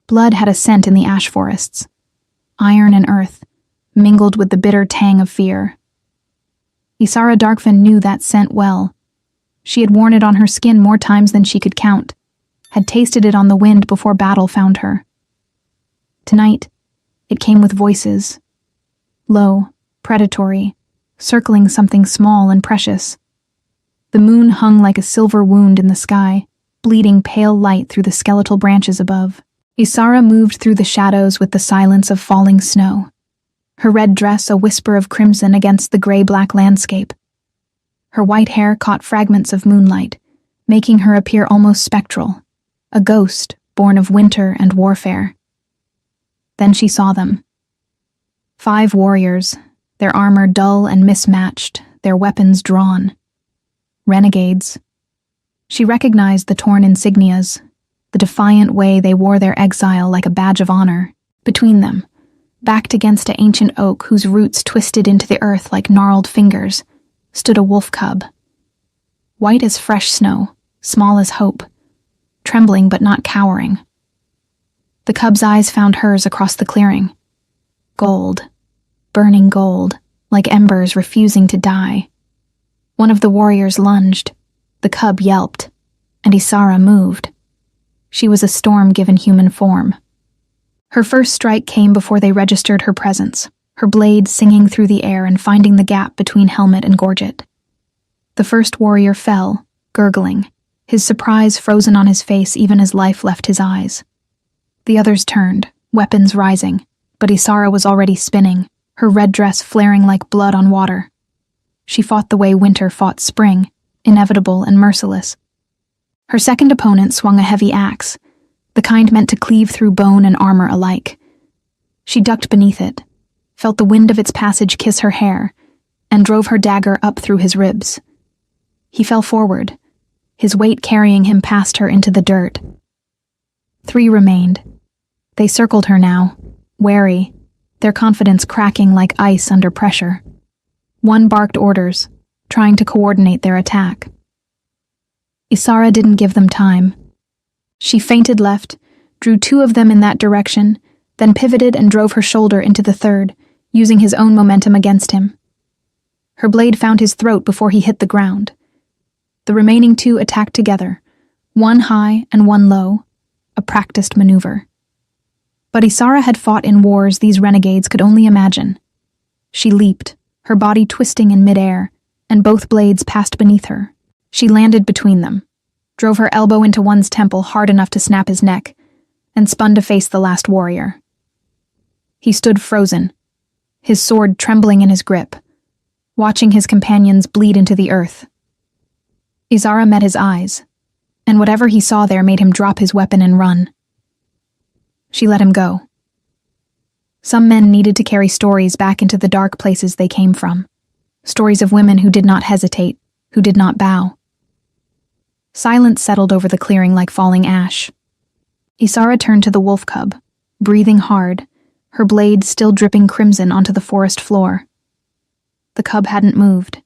Blood had a scent in the ash forests. Iron and earth, mingled with the bitter tang of fear. Isara Darkfin knew that scent well. She had worn it on her skin more times than she could count, had tasted it on the wind before battle found her. Tonight, it came with voices. Low, predatory, circling something small and precious. The moon hung like a silver wound in the sky, bleeding pale light through the skeletal branches above. Isara moved through the shadows with the silence of falling snow, her red dress a whisper of crimson against the gray-black landscape. Her white hair caught fragments of moonlight, making her appear almost spectral, a ghost born of winter and warfare. Then she saw them. 5 warriors, their armor dull and mismatched, their weapons drawn. Renegades. She recognized the torn insignias, the defiant way they wore their exile like a badge of honor. Between them, backed against an ancient oak whose roots twisted into the earth like gnarled fingers, stood a wolf cub. White as fresh snow, small as hope, trembling but not cowering. The cub's eyes found hers across the clearing. Gold, burning gold, like embers refusing to die. One of the warriors lunged, the cub yelped, and Isara moved. She was a storm given human form. Her first strike came before they registered her presence, her blade singing through the air and finding the gap between helmet and gorget. The first warrior fell, gurgling, his surprise frozen on his face even as life left his eyes. The others turned, weapons rising, but Isara was already spinning, her red dress flaring like blood on water. She fought the way winter fought spring, inevitable and merciless. Her second opponent swung a heavy axe, the kind meant to cleave through bone and armor alike. She ducked beneath it, felt the wind of its passage kiss her hair, and drove her dagger up through his ribs. He fell forward, his weight carrying him past her into the dirt. 3 remained. They circled her now, wary, their confidence cracking like ice under pressure. One barked orders, trying to coordinate their attack. Isara didn't give them time. She feinted left, drew 2 of them in that direction, then pivoted and drove her shoulder into the third, using his own momentum against him. Her blade found his throat before he hit the ground. The remaining 2 attacked together, one high and one low, a practiced maneuver. But Isara had fought in wars these renegades could only imagine. She leaped, her body twisting in midair, and both blades passed beneath her. She landed between them, drove her elbow into one's temple hard enough to snap his neck, and spun to face the last warrior. He stood frozen, his sword trembling in his grip, watching his companions bleed into the earth. Isara met his eyes, and whatever he saw there made him drop his weapon and run. She let him go. Some men needed to carry stories back into the dark places they came from, stories of women who did not hesitate, who did not bow. Silence settled over the clearing like falling ash. Isara turned to the wolf cub, breathing hard, her blade still dripping crimson onto the forest floor. The cub hadn't moved.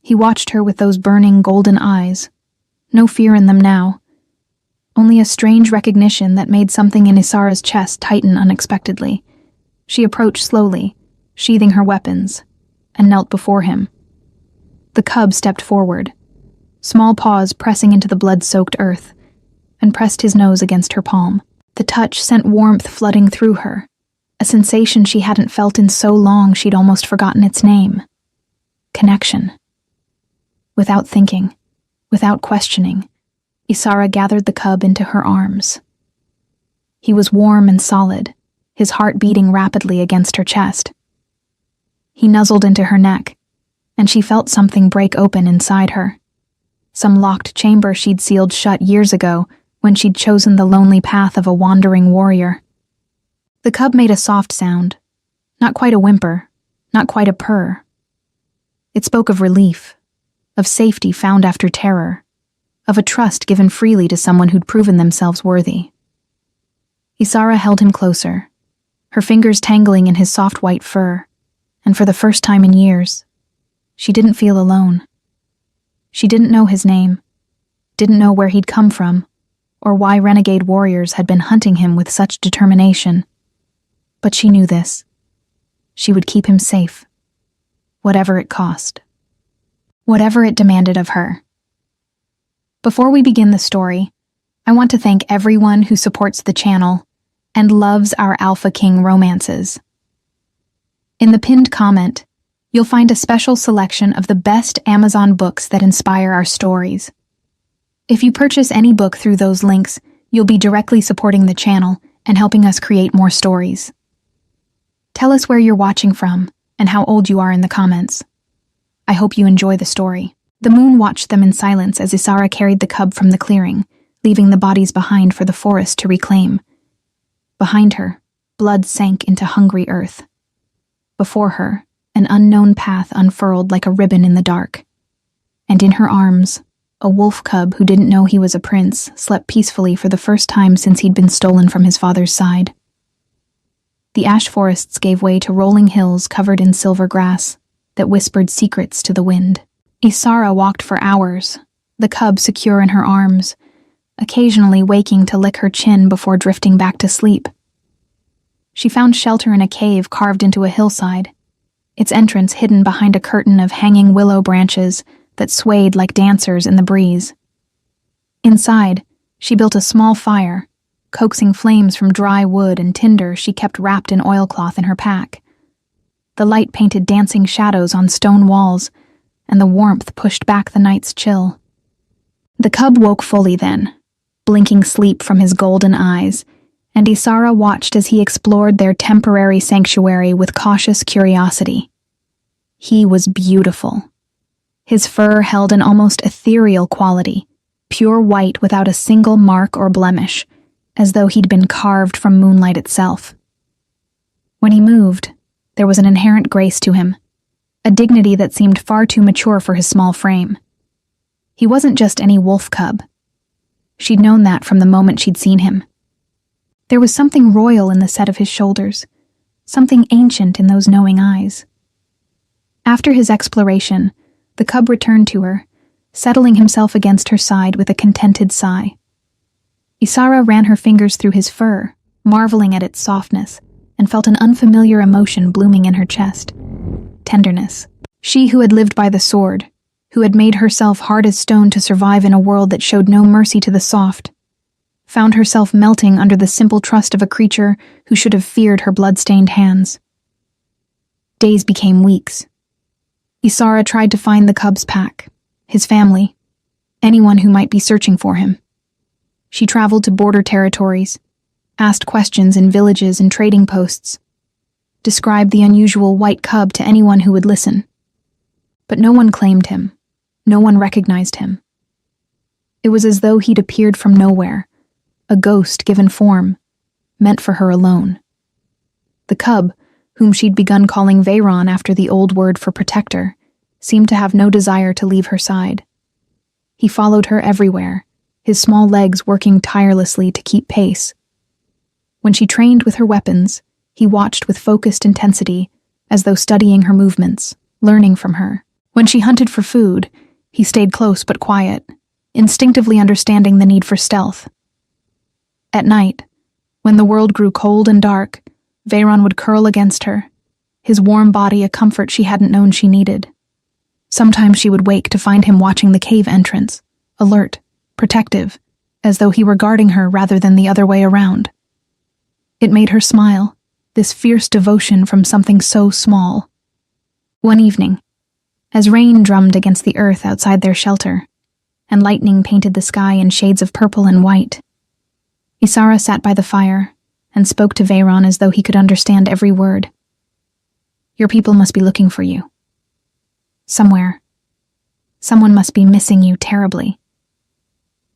He watched her with those burning golden eyes, no fear in them now, only a strange recognition that made something in Isara's chest tighten unexpectedly. She approached slowly, sheathing her weapons, and knelt before him. The cub stepped forward, small paws pressing into the blood-soaked earth, and pressed his nose against her palm. The touch sent warmth flooding through her, a sensation she hadn't felt in so long she'd almost forgotten its name. Connection. Without thinking, without questioning, Isara gathered the cub into her arms. He was warm and solid, his heart beating rapidly against her chest. He nuzzled into her neck, and she felt something break open inside her. Some locked chamber she'd sealed shut years ago when she'd chosen the lonely path of a wandering warrior. The cub made a soft sound, not quite a whimper, not quite a purr. It spoke of relief, of safety found after terror, of a trust given freely to someone who'd proven themselves worthy. Isara held him closer, her fingers tangling in his soft white fur, and for the first time in years, she didn't feel alone. She didn't know his name, didn't know where he'd come from, or why renegade warriors had been hunting him with such determination. But she knew this. She would keep him safe, whatever it cost, whatever it demanded of her. Before we begin the story, I want to thank everyone who supports the channel and loves our Alpha King romances. In the pinned comment, you'll find a special selection of the best Amazon books that inspire our stories. If you purchase any book through those links, you'll be directly supporting the channel and helping us create more stories. Tell us where you're watching from and how old you are in the comments. I hope you enjoy the story. The moon watched them in silence as Isara carried the cub from the clearing, leaving the bodies behind for the forest to reclaim. Behind her, blood sank into hungry earth. Before her, an unknown path unfurled like a ribbon in the dark. And in her arms, a wolf cub who didn't know he was a prince slept peacefully for the first time since he'd been stolen from his father's side. The ash forests gave way to rolling hills covered in silver grass that whispered secrets to the wind. Isara walked for hours, the cub secure in her arms, occasionally waking to lick her chin before drifting back to sleep. She found shelter in a cave carved into a hillside, its entrance hidden behind a curtain of hanging willow branches that swayed like dancers in the breeze. Inside, she built a small fire, coaxing flames from dry wood and tinder she kept wrapped in oilcloth in her pack. The light painted dancing shadows on stone walls, and the warmth pushed back the night's chill. The cub woke fully then, blinking sleep from his golden eyes, and Isara watched as he explored their temporary sanctuary with cautious curiosity. He was beautiful. His fur held an almost ethereal quality, pure white without a single mark or blemish, as though he'd been carved from moonlight itself. When he moved, there was an inherent grace to him, a dignity that seemed far too mature for his small frame. He wasn't just any wolf cub. She'd known that from the moment she'd seen him. There was something royal in the set of his shoulders, something ancient in those knowing eyes. After his exploration, the cub returned to her, settling himself against her side with a contented sigh. Isara ran her fingers through his fur, marveling at its softness, and felt an unfamiliar emotion blooming in her chest. Tenderness. She who had lived by the sword, who had made herself hard as stone to survive in a world that showed no mercy to the soft, found herself melting under the simple trust of a creature who should have feared her blood-stained hands. Days became weeks. Isara tried to find the cub's pack, his family, anyone who might be searching for him. She traveled to border territories, asked questions in villages and trading posts, described the unusual white cub to anyone who would listen. But no one claimed him. No one recognized him. It was as though he'd appeared from nowhere, a ghost given form, meant for her alone. The cub, whom she'd begun calling Veyron after the old word for protector, seemed to have no desire to leave her side. He followed her everywhere, his small legs working tirelessly to keep pace. When she trained with her weapons, he watched with focused intensity, as though studying her movements, learning from her. When she hunted for food, he stayed close but quiet, instinctively understanding the need for stealth. At night, when the world grew cold and dark, Veyron would curl against her, his warm body a comfort she hadn't known she needed. Sometimes she would wake to find him watching the cave entrance, alert, protective, as though he were guarding her rather than the other way around. It made her smile, this fierce devotion from something so small. One evening, as rain drummed against the earth outside their shelter, and lightning painted the sky in shades of purple and white, Isara sat by the fire and spoke to Veyron as though he could understand every word. "Your people must be looking for you. Somewhere. Someone must be missing you terribly."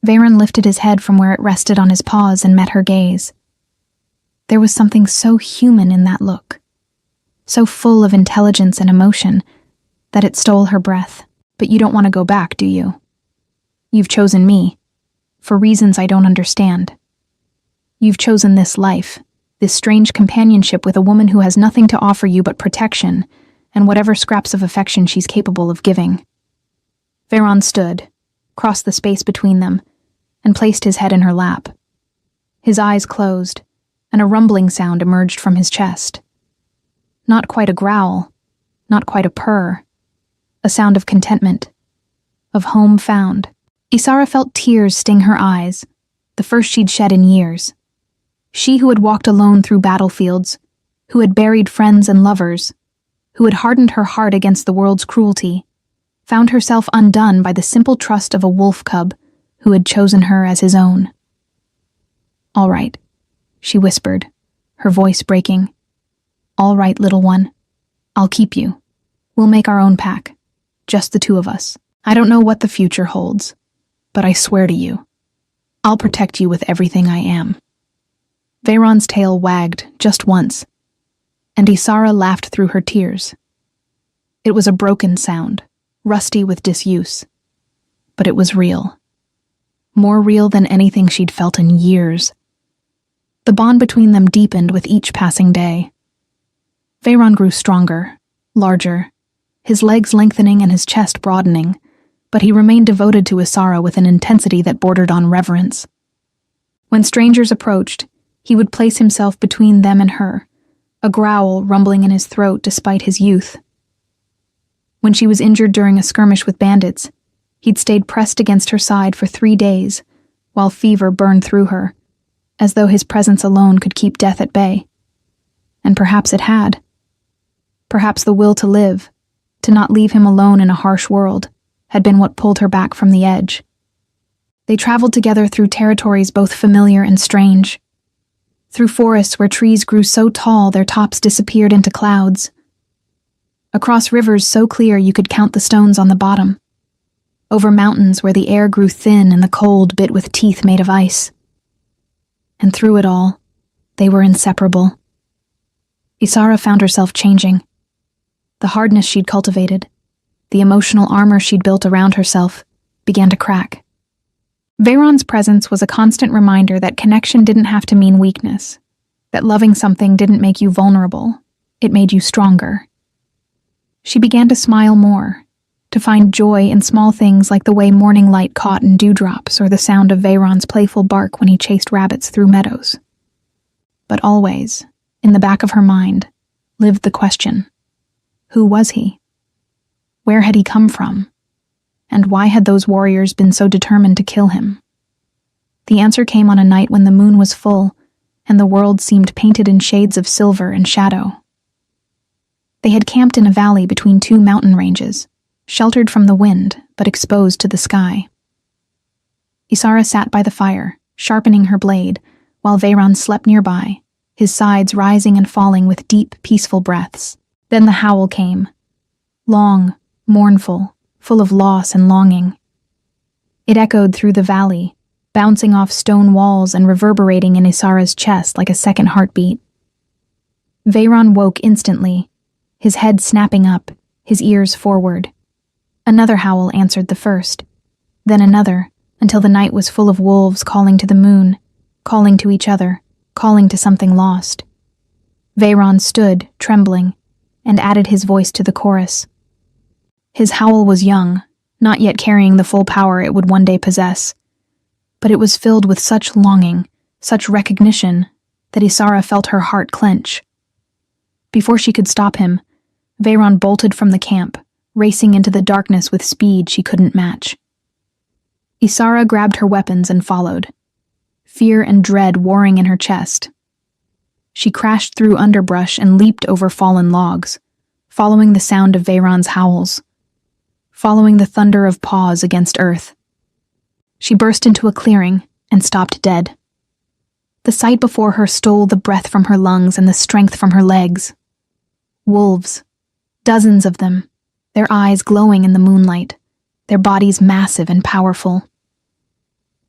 Veyron lifted his head from where it rested on his paws and met her gaze. There was something so human in that look, so full of intelligence and emotion, that it stole her breath. "But you don't want to go back, do you? You've chosen me, for reasons I don't understand. You've chosen this life, this strange companionship with a woman who has nothing to offer you but protection, and whatever scraps of affection she's capable of giving." Veyron stood, crossed the space between them, and placed his head in her lap. His eyes closed, and a rumbling sound emerged from his chest. Not quite a growl, not quite a purr, a sound of contentment, of home found. Isara felt tears sting her eyes, the first she'd shed in years. She who had walked alone through battlefields, who had buried friends and lovers, who had hardened her heart against the world's cruelty, found herself undone by the simple trust of a wolf cub who had chosen her as his own. "All right," she whispered, her voice breaking. "All right, little one. I'll keep you. We'll make our own pack, just the two of us. I don't know what the future holds, but I swear to you, I'll protect you with everything I am." Veyron's tail wagged just once, and Isara laughed through her tears. It was a broken sound, rusty with disuse, but it was real. More real than anything she'd felt in years. The bond between them deepened with each passing day. Veyron grew stronger, larger, his legs lengthening and his chest broadening, but he remained devoted to Isara with an intensity that bordered on reverence. When strangers approached, he would place himself between them and her, a growl rumbling in his throat despite his youth. When she was injured during a skirmish with bandits, he'd stayed pressed against her side for 3 days, while fever burned through her, as though his presence alone could keep death at bay. And perhaps it had. Perhaps the will to live, to not leave him alone in a harsh world, had been what pulled her back from the edge. They traveled together through territories both familiar and strange, through forests where trees grew so tall their tops disappeared into clouds, across rivers so clear you could count the stones on the bottom, over mountains where the air grew thin and the cold bit with teeth made of ice. And through it all, they were inseparable. Isara found herself changing. The hardness she'd cultivated, the emotional armor she'd built around herself, began to crack. Veyron's presence was a constant reminder that connection didn't have to mean weakness, that loving something didn't make you vulnerable, it made you stronger. She began to smile more, to find joy in small things like the way morning light caught in dewdrops or the sound of Veyron's playful bark when he chased rabbits through meadows. But always, in the back of her mind, lived the question: who was he? Where had he come from? And why had those warriors been so determined to kill him? The answer came on a night when the moon was full and the world seemed painted in shades of silver and shadow. They had camped in a valley between 2 mountain ranges, sheltered from the wind but exposed to the sky. Isara sat by the fire, sharpening her blade, while Veyron slept nearby, his sides rising and falling with deep, peaceful breaths. Then the howl came, long, mournful, full of loss and longing. It echoed through the valley, bouncing off stone walls and reverberating in Isara's chest like a second heartbeat. Veyron woke instantly, his head snapping up, his ears forward. Another howl answered the first, then another, until the night was full of wolves calling to the moon, calling to each other, calling to something lost. Veyron stood, trembling, and added his voice to the chorus. His howl was young, not yet carrying the full power it would one day possess, but it was filled with such longing, such recognition, that Isara felt her heart clench. Before she could stop him, Veyron bolted from the camp, racing into the darkness with speed she couldn't match. Isara grabbed her weapons and followed, fear and dread warring in her chest. She crashed through underbrush and leaped over fallen logs, following the sound of Veyron's howls, following the thunder of paws against earth. She burst into a clearing and stopped dead. The sight before her stole the breath from her lungs and the strength from her legs. Wolves, dozens of them, their eyes glowing in the moonlight, their bodies massive and powerful.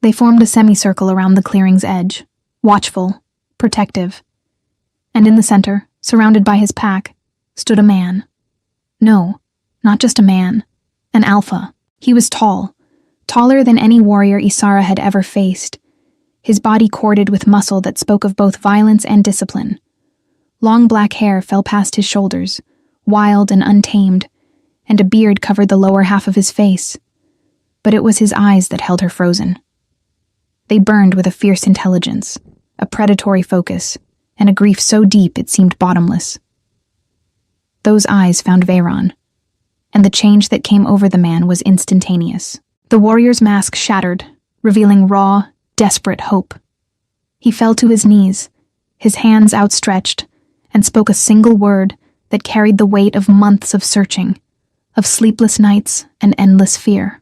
They formed a semicircle around the clearing's edge, watchful, protective. And in the center, surrounded by his pack, stood a man. No, not just a man, an alpha. He was tall, taller than any warrior Isara had ever faced, his body corded with muscle that spoke of both violence and discipline. Long black hair fell past his shoulders, wild and untamed, and a beard covered the lower half of his face. But it was his eyes that held her frozen. They burned with a fierce intelligence, a predatory focus, and a grief so deep it seemed bottomless. Those eyes found Veyron, and the change that came over the man was instantaneous. The warrior's mask shattered, revealing raw, desperate hope. He fell to his knees, his hands outstretched, and spoke a single word that carried the weight of months of searching, of sleepless nights and endless fear.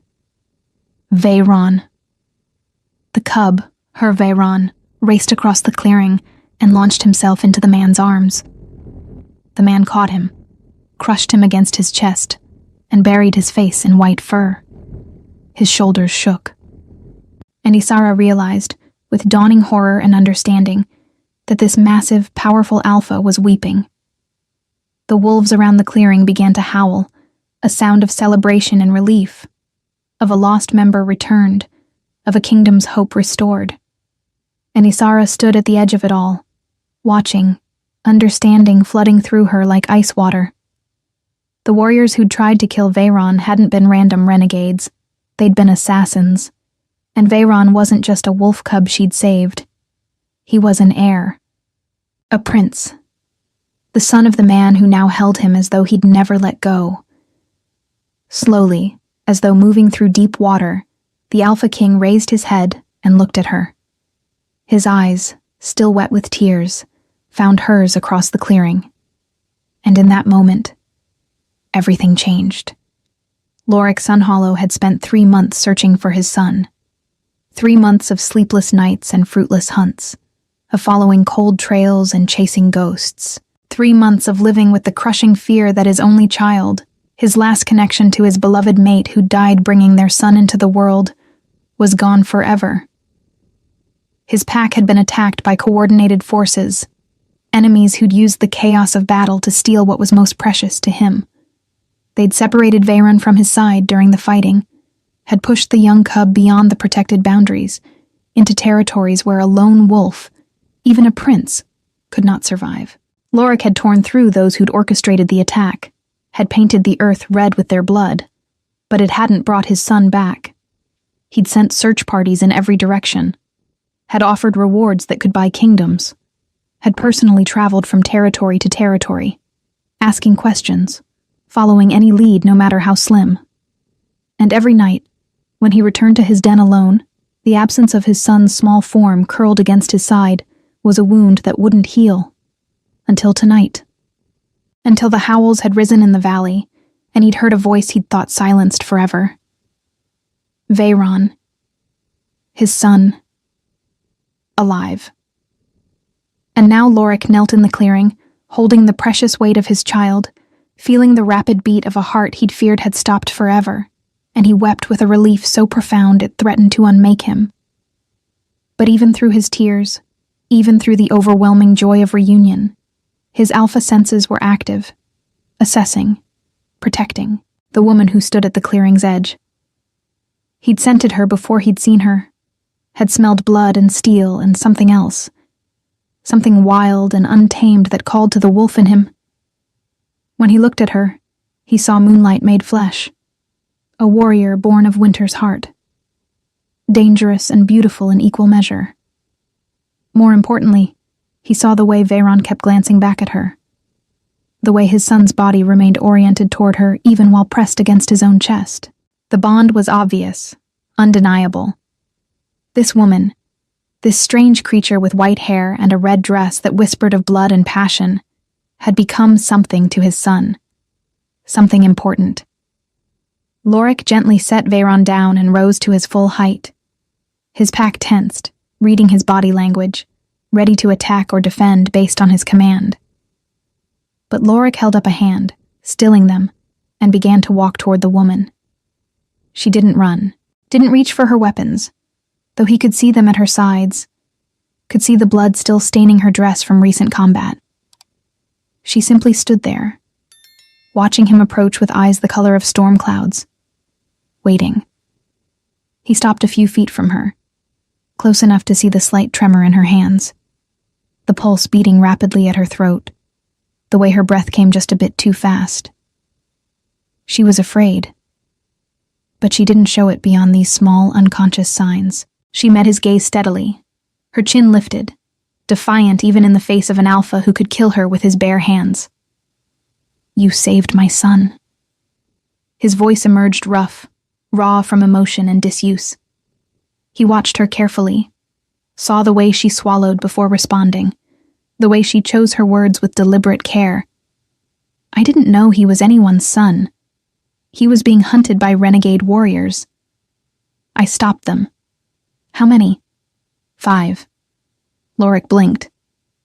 Veyron. The cub, her Veyron, raced across the clearing and launched himself into the man's arms. The man caught him, crushed him against his chest, and buried his face in white fur. His shoulders shook. And Isara realized, with dawning horror and understanding, that this massive, powerful alpha was weeping. The wolves around the clearing began to howl, a sound of celebration and relief, of a lost member returned, of a kingdom's hope restored. And Isara stood at the edge of it all, watching, understanding flooding through her like ice water. The warriors who'd tried to kill Veyron hadn't been random renegades. They'd been assassins. And Veyron wasn't just a wolf cub she'd saved. He was an heir. A prince. The son of the man who now held him as though he'd never let go. Slowly, as though moving through deep water, the Alpha King raised his head and looked at her. His eyes, still wet with tears, found hers across the clearing. And in that moment, everything changed. Lorik Sunhollow had spent 3 months searching for his son. 3 months of sleepless nights and fruitless hunts, of following cold trails and chasing ghosts. 3 months of living with the crushing fear that his only child, his last connection to his beloved mate who died bringing their son into the world, was gone forever. His pack had been attacked by coordinated forces, enemies who'd used the chaos of battle to steal what was most precious to him. They'd separated Veyron from his side during the fighting, had pushed the young cub beyond the protected boundaries, into territories where a lone wolf, even a prince, could not survive. Lorik had torn through those who'd orchestrated the attack, had painted the earth red with their blood, but it hadn't brought his son back. He'd sent search parties in every direction, had offered rewards that could buy kingdoms, had personally traveled from territory to territory, asking questions, following any lead no matter how slim. And every night, when he returned to his den alone, the absence of his son's small form curled against his side was a wound that wouldn't heal. Until tonight. Until the howls had risen in the valley, and he'd heard a voice he'd thought silenced forever. Veyron. His son. Alive. And now Lorik knelt in the clearing, holding the precious weight of his child, feeling the rapid beat of a heart he'd feared had stopped forever, and he wept with a relief so profound it threatened to unmake him. But even through his tears, even through the overwhelming joy of reunion, his alpha senses were active, assessing, protecting the woman who stood at the clearing's edge. He'd scented her before he'd seen her, had smelled blood and steel and something else, something wild and untamed that called to the wolf in him. When he looked at her, he saw moonlight made flesh, a warrior born of winter's heart, dangerous and beautiful in equal measure. More importantly, he saw the way Veyron kept glancing back at her, the way his son's body remained oriented toward her even while pressed against his own chest. The bond was obvious, undeniable. This woman, this strange creature with white hair and a red dress that whispered of blood and passion, had become something to his son, something important. Lorik gently set Veyron down and rose to his full height. His pack tensed, reading his body language, ready to attack or defend based on his command. But Lorik held up a hand, stilling them, and began to walk toward the woman. She didn't run, didn't reach for her weapons, though he could see them at her sides, could see the blood still staining her dress from recent combat. She simply stood there, watching him approach with eyes the color of storm clouds, waiting. He stopped a few feet from her, close enough to see the slight tremor in her hands, the pulse beating rapidly at her throat, the way her breath came just a bit too fast. She was afraid, but she didn't show it beyond these small, unconscious signs. She met his gaze steadily, her chin lifted, defiant even in the face of an alpha who could kill her with his bare hands. "You saved my son." His voice emerged rough, raw from emotion and disuse. He watched her carefully, saw the way she swallowed before responding, the way she chose her words with deliberate care. "I didn't know he was anyone's son. He was being hunted by renegade warriors. I stopped them." "How many?" "5. Lorik blinked,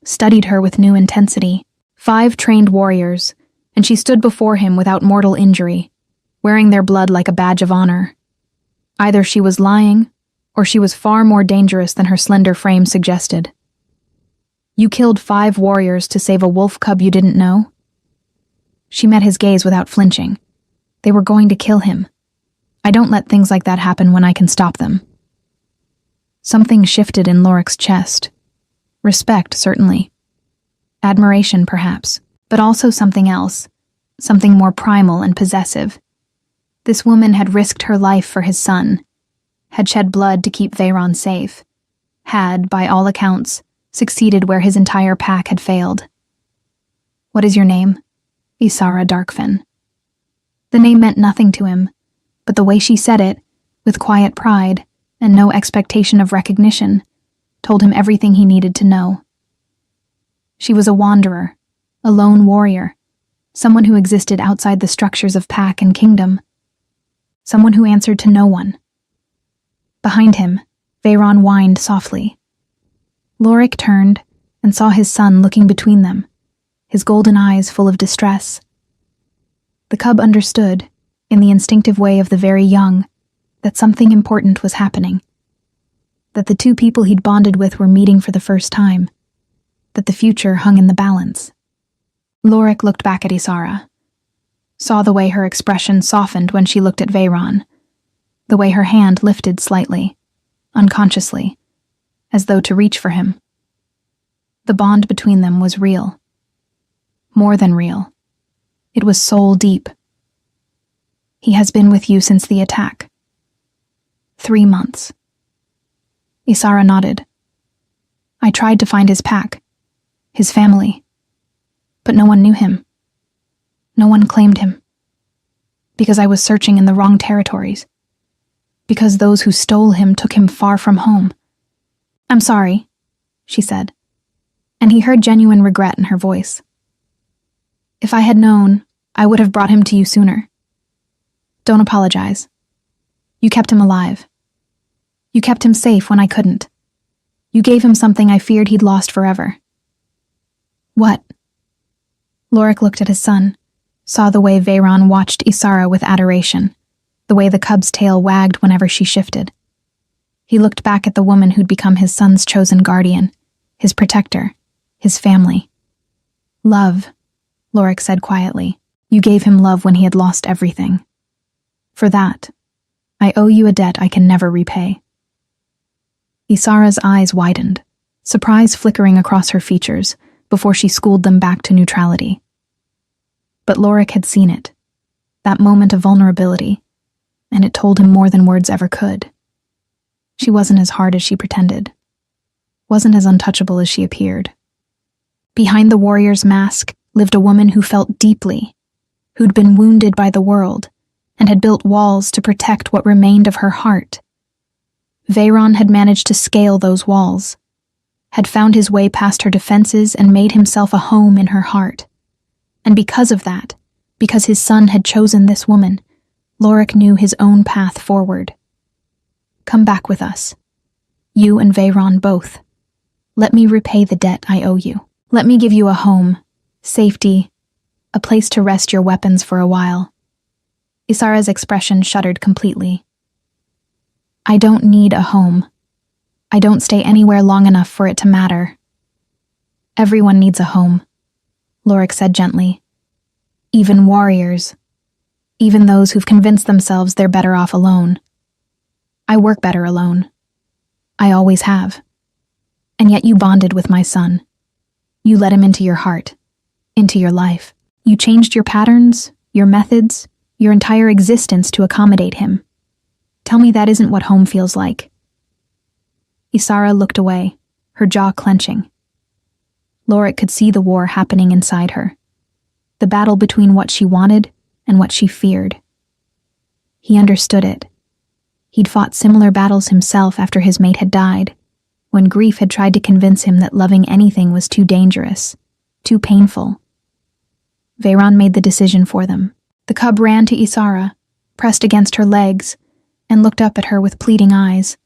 studied her with new intensity. 5 trained warriors, and she stood before him without mortal injury, wearing their blood like a badge of honor. Either she was lying, or she was far more dangerous than her slender frame suggested. "You killed 5 warriors to save a wolf cub you didn't know?" She met his gaze without flinching. "They were going to kill him. I don't let things like that happen when I can stop them." Something shifted in Lorik's chest. Respect, certainly. Admiration, perhaps, but also something else, something more primal and possessive. This woman had risked her life for his son, had shed blood to keep Veyron safe, had, by all accounts, succeeded where his entire pack had failed. "What is your name?" "Isara Darkfen." The name meant nothing to him, but the way she said it, with quiet pride and no expectation of recognition, told him everything he needed to know. She was a wanderer, a lone warrior, someone who existed outside the structures of pack and kingdom, someone who answered to no one. Behind him, Veyron whined softly. Lorik turned and saw his son looking between them, his golden eyes full of distress. The cub understood, in the instinctive way of the very young, that something important was happening, that the 2 people he'd bonded with were meeting for the first time, that the future hung in the balance. Lorik looked back at Isara, saw the way her expression softened when she looked at Veyron, the way her hand lifted slightly, unconsciously, as though to reach for him. The bond between them was real. More than real. It was soul deep. "He has been with you since the attack." 3 months. Isara nodded. "I tried to find his pack, his family, but no one knew him. No one claimed him. Because I was searching in the wrong territories. Because those who stole him took him far from home." "I'm sorry," she said, and he heard genuine regret in her voice. "If I had known, I would have brought him to you sooner. Don't apologize. You kept him alive. You kept him safe when I couldn't. You gave him something I feared he'd lost forever." "What?" Lorik looked at his son, saw the way Veyron watched Isara with adoration, the way the cub's tail wagged whenever she shifted. He looked back at the woman who'd become his son's chosen guardian, his protector, his family. "Love," Lorik said quietly. "You gave him love when he had lost everything. For that, I owe you a debt I can never repay." Isara's eyes widened, surprise flickering across her features before she schooled them back to neutrality. But Lorik had seen it, that moment of vulnerability, and it told him more than words ever could. She wasn't as hard as she pretended, wasn't as untouchable as she appeared. Behind the warrior's mask lived a woman who felt deeply, who'd been wounded by the world, and had built walls to protect what remained of her heart. Veyron had managed to scale those walls, had found his way past her defenses and made himself a home in her heart. And because of that, because his son had chosen this woman, Lorik knew his own path forward. "Come back with us. You and Veyron both. Let me repay the debt I owe you. Let me give you a home, safety, a place to rest your weapons for a while." Isara's expression shuddered completely. "I don't need a home. I don't stay anywhere long enough for it to matter." "Everyone needs a home," Lorik said gently. "Even warriors. Even those who've convinced themselves they're better off alone. I work better alone. I always have. And yet you bonded with my son. You let him into your heart, into your life. You changed your patterns, your methods, your entire existence to accommodate him. Tell me that isn't what home feels like." Isara looked away, her jaw clenching. Lorik could see the war happening inside her. The battle between what she wanted and what she feared. He understood it. He'd fought similar battles himself after his mate had died, when grief had tried to convince him that loving anything was too dangerous, too painful. Veyron made the decision for them. The cub ran to Isara, pressed against her legs, and looked up at her with pleading eyes.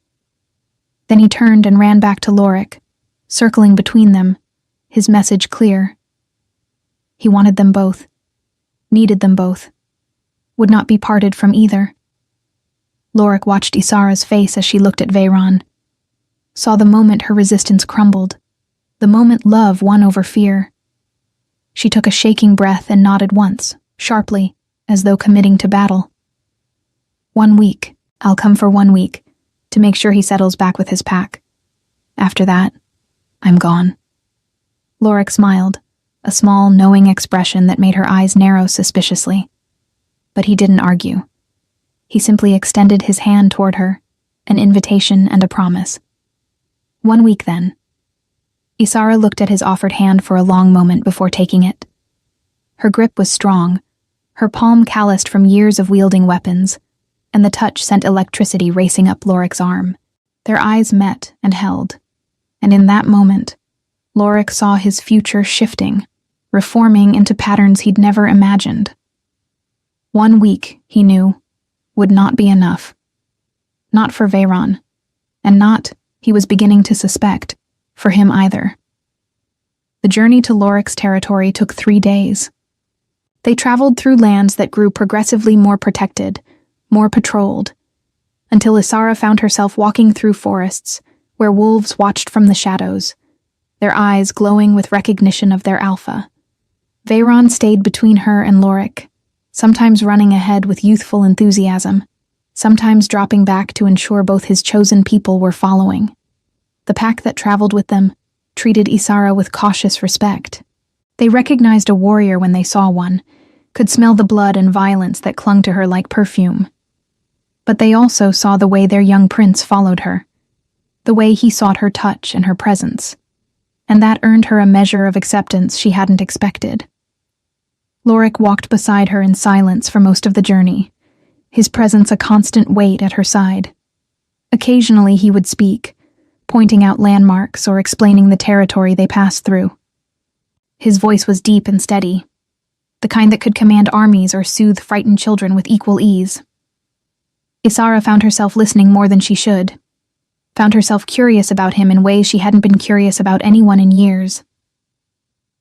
Then he turned and ran back to Lorik, circling between them, his message clear. He wanted them both, needed them both, would not be parted from either. Lorik watched Isara's face as she looked at Veyron, saw the moment her resistance crumbled, the moment love won over fear. She took a shaking breath and nodded once, sharply, as though committing to battle. 1 week, I'll come for 1 week, to make sure he settles back with his pack. After that, I'm gone. Lorik smiled, a small, knowing expression that made her eyes narrow suspiciously. But he didn't argue. He simply extended his hand toward her, an invitation and a promise. 1 week, then. Isara looked at his offered hand for a long moment before taking it. Her grip was strong, her palm calloused from years of wielding weapons, and the touch sent electricity racing up Lorik's arm. Their eyes met and held, and in that moment, Lorik saw his future shifting, reforming into patterns he'd never imagined. 1 week, he knew, would not be enough. Not for Veyron, and not, he was beginning to suspect, for him either. The journey to Lorik's territory took 3 days. They traveled through lands that grew progressively more protected, more patrolled, until Isara found herself walking through forests where wolves watched from the shadows, their eyes glowing with recognition of their alpha. Veyron stayed between her and Lorik, sometimes running ahead with youthful enthusiasm, sometimes dropping back to ensure both his chosen people were following. The pack that traveled with them treated Isara with cautious respect. They recognized a warrior when they saw one, could smell the blood and violence that clung to her like perfume. But they also saw the way their young prince followed her, the way he sought her touch and her presence, and that earned her a measure of acceptance she hadn't expected. Lorik walked beside her in silence for most of the journey, his presence a constant weight at her side. Occasionally he would speak, pointing out landmarks or explaining the territory they passed through. His voice was deep and steady, the kind that could command armies or soothe frightened children with equal ease. Isara found herself listening more than she should, found herself curious about him in ways she hadn't been curious about anyone in years.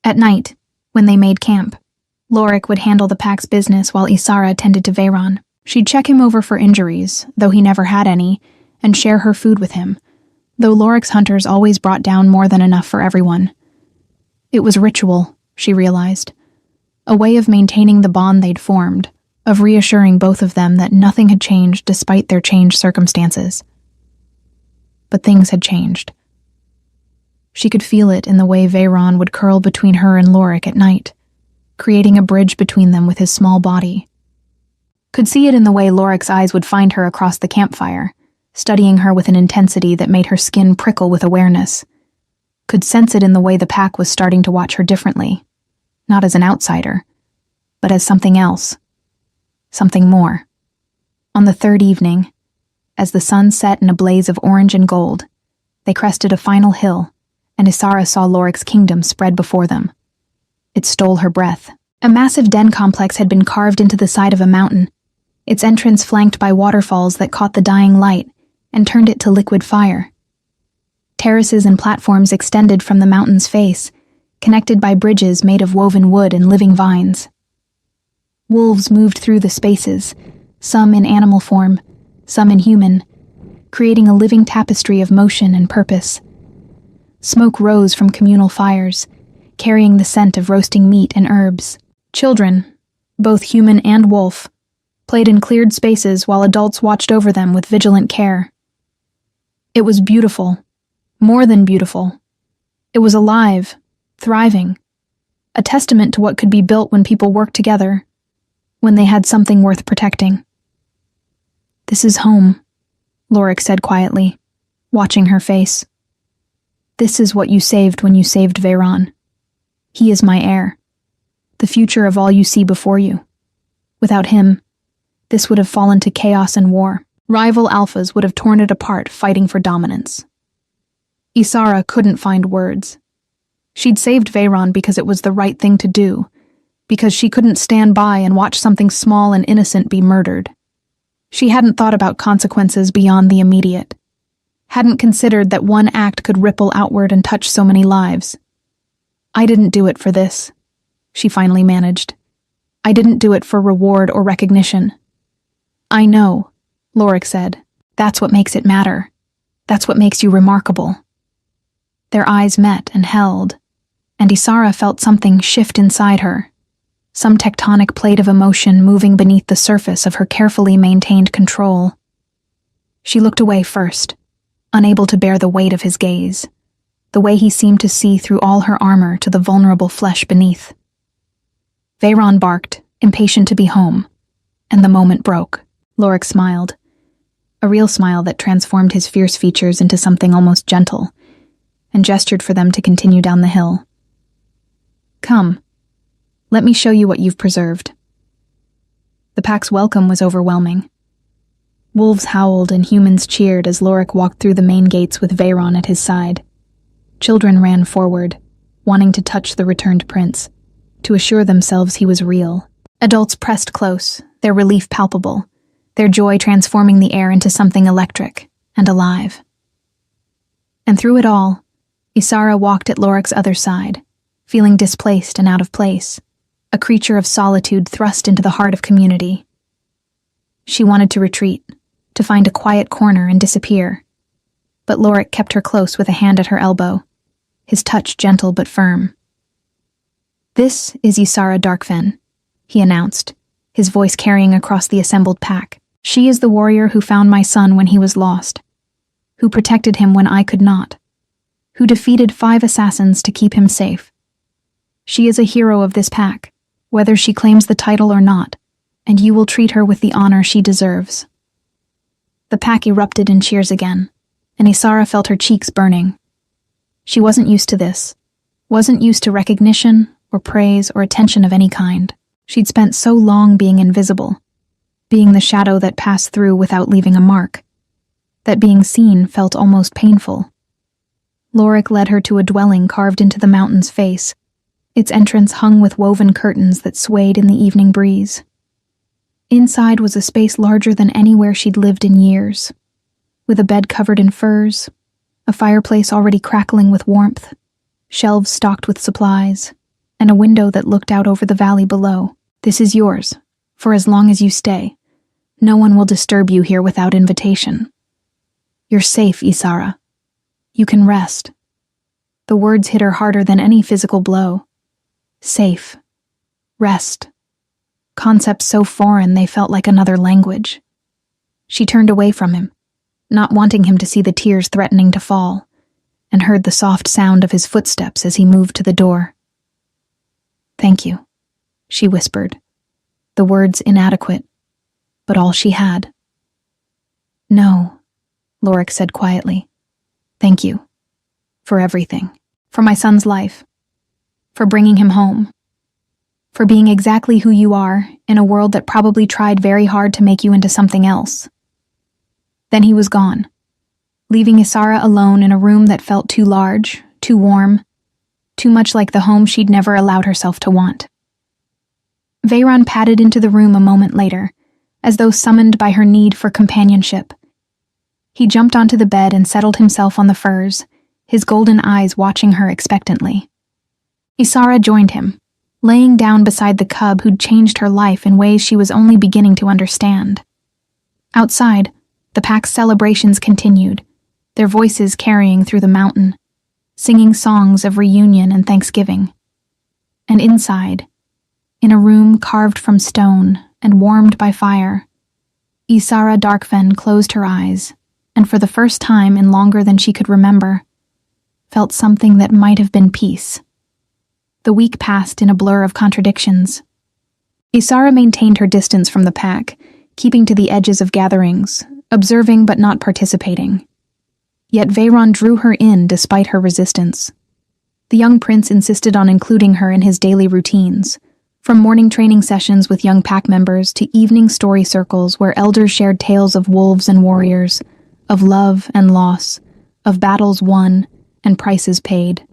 At night, when they made camp, Lorik would handle the pack's business while Isara tended to Veyron. She'd check him over for injuries, though he never had any, and share her food with him, though Lorik's hunters always brought down more than enough for everyone. It was ritual, she realized, a way of maintaining the bond they'd formed, of reassuring both of them that nothing had changed despite their changed circumstances. But things had changed. She could feel it in the way Veyron would curl between her and Lorik at night, creating a bridge between them with his small body. Could see it in the way Lorik's eyes would find her across the campfire, studying her with an intensity that made her skin prickle with awareness. Could sense it in the way the pack was starting to watch her differently, not as an outsider, but as something else, something more. On the third evening, as the sun set in a blaze of orange and gold, they crested a final hill, and Isara saw Lorik's kingdom spread before them. It stole her breath. A massive den complex had been carved into the side of a mountain, its entrance flanked by waterfalls that caught the dying light and turned it to liquid fire. Terraces and platforms extended from the mountain's face, connected by bridges made of woven wood and living vines. Wolves moved through the spaces, some in animal form, some in human, creating a living tapestry of motion and purpose. Smoke rose from communal fires, carrying the scent of roasting meat and herbs. Children, both human and wolf, played in cleared spaces while adults watched over them with vigilant care. It was beautiful, more than beautiful. It was alive, thriving, a testament to what could be built when people worked together, when they had something worth protecting. "This is home," Lorik said quietly, watching her face. This is what you saved when you saved Veyron. He is my heir, the future of all you see before you. Without him, this would have fallen to chaos and war. Rival alphas would have torn it apart, fighting for dominance. Isara couldn't find words. She'd saved Veyron because it was the right thing to do, because she couldn't stand by and watch something small and innocent be murdered. She hadn't thought about consequences beyond the immediate, hadn't considered that one act could ripple outward and touch so many lives. I didn't do it for this, she finally managed. I didn't do it for reward or recognition. I know, Lorik said. That's what makes it matter. That's what makes you remarkable. Their eyes met and held, and Isara felt something shift inside her, some tectonic plate of emotion moving beneath the surface of her carefully maintained control. She looked away first, unable to bear the weight of his gaze, the way he seemed to see through all her armor to the vulnerable flesh beneath. Veyron barked, impatient to be home, and the moment broke. Lorik smiled, a real smile that transformed his fierce features into something almost gentle, and gestured for them to continue down the hill. Come, let me show you what you've preserved. The pack's welcome was overwhelming. Wolves howled and humans cheered as Lorik walked through the main gates with Veyron at his side. Children ran forward, wanting to touch the returned prince, to assure themselves he was real. Adults pressed close, their relief palpable, their joy transforming the air into something electric and alive. And through it all, Isara walked at Lorik's other side, feeling displaced and out of place, a creature of solitude thrust into the heart of community. She wanted to retreat, to find a quiet corner and disappear, but Lorik kept her close with a hand at her elbow, his touch gentle but firm. This is Isara Darkfen, he announced, his voice carrying across the assembled pack. She is the warrior who found my son when he was lost, who protected him when I could not, who defeated 5 assassins to keep him safe. She is a hero of this pack, whether she claims the title or not, and you will treat her with the honor she deserves. The pack erupted in cheers again, and Isara felt her cheeks burning. She wasn't used to this, wasn't used to recognition or praise or attention of any kind. She'd spent so long being invisible, being the shadow that passed through without leaving a mark, that being seen felt almost painful. Lorik led her to a dwelling carved into the mountain's face, its entrance hung with woven curtains that swayed in the evening breeze. Inside was a space larger than anywhere she'd lived in years, with a bed covered in furs, a fireplace already crackling with warmth, shelves stocked with supplies, and a window that looked out over the valley below. This is yours, for as long as you stay. No one will disturb you here without invitation. You're safe, Isara. You can rest. The words hit her harder than any physical blow. Safe. Rest. Concepts so foreign they felt like another language. She turned away from him, not wanting him to see the tears threatening to fall, and heard the soft sound of his footsteps as he moved to the door. Thank you, she whispered, the words inadequate, but all she had. No, Lorik said quietly. Thank you. For everything. For my son's life. For bringing him home. For being exactly who you are in a world that probably tried very hard to make you into something else. Then he was gone, leaving Isara alone in a room that felt too large, too warm, too much like the home she'd never allowed herself to want. Veyron padded into the room a moment later, as though summoned by her need for companionship. He jumped onto the bed and settled himself on the furs, his golden eyes watching her expectantly. Isara joined him, laying down beside the cub who'd changed her life in ways she was only beginning to understand. Outside, the pack's celebrations continued, their voices carrying through the mountain, singing songs of reunion and thanksgiving. And inside, in a room carved from stone and warmed by fire, Isara Darkfen closed her eyes, and for the first time in longer than she could remember, felt something that might have been peace. The week passed in a blur of contradictions. Isara maintained her distance from the pack, keeping to the edges of gatherings, observing but not participating. Yet Veyron drew her in despite her resistance. The young prince insisted on including her in his daily routines, from morning training sessions with young pack members to evening story circles where elders shared tales of wolves and warriors, of love and loss, of battles won and prices paid.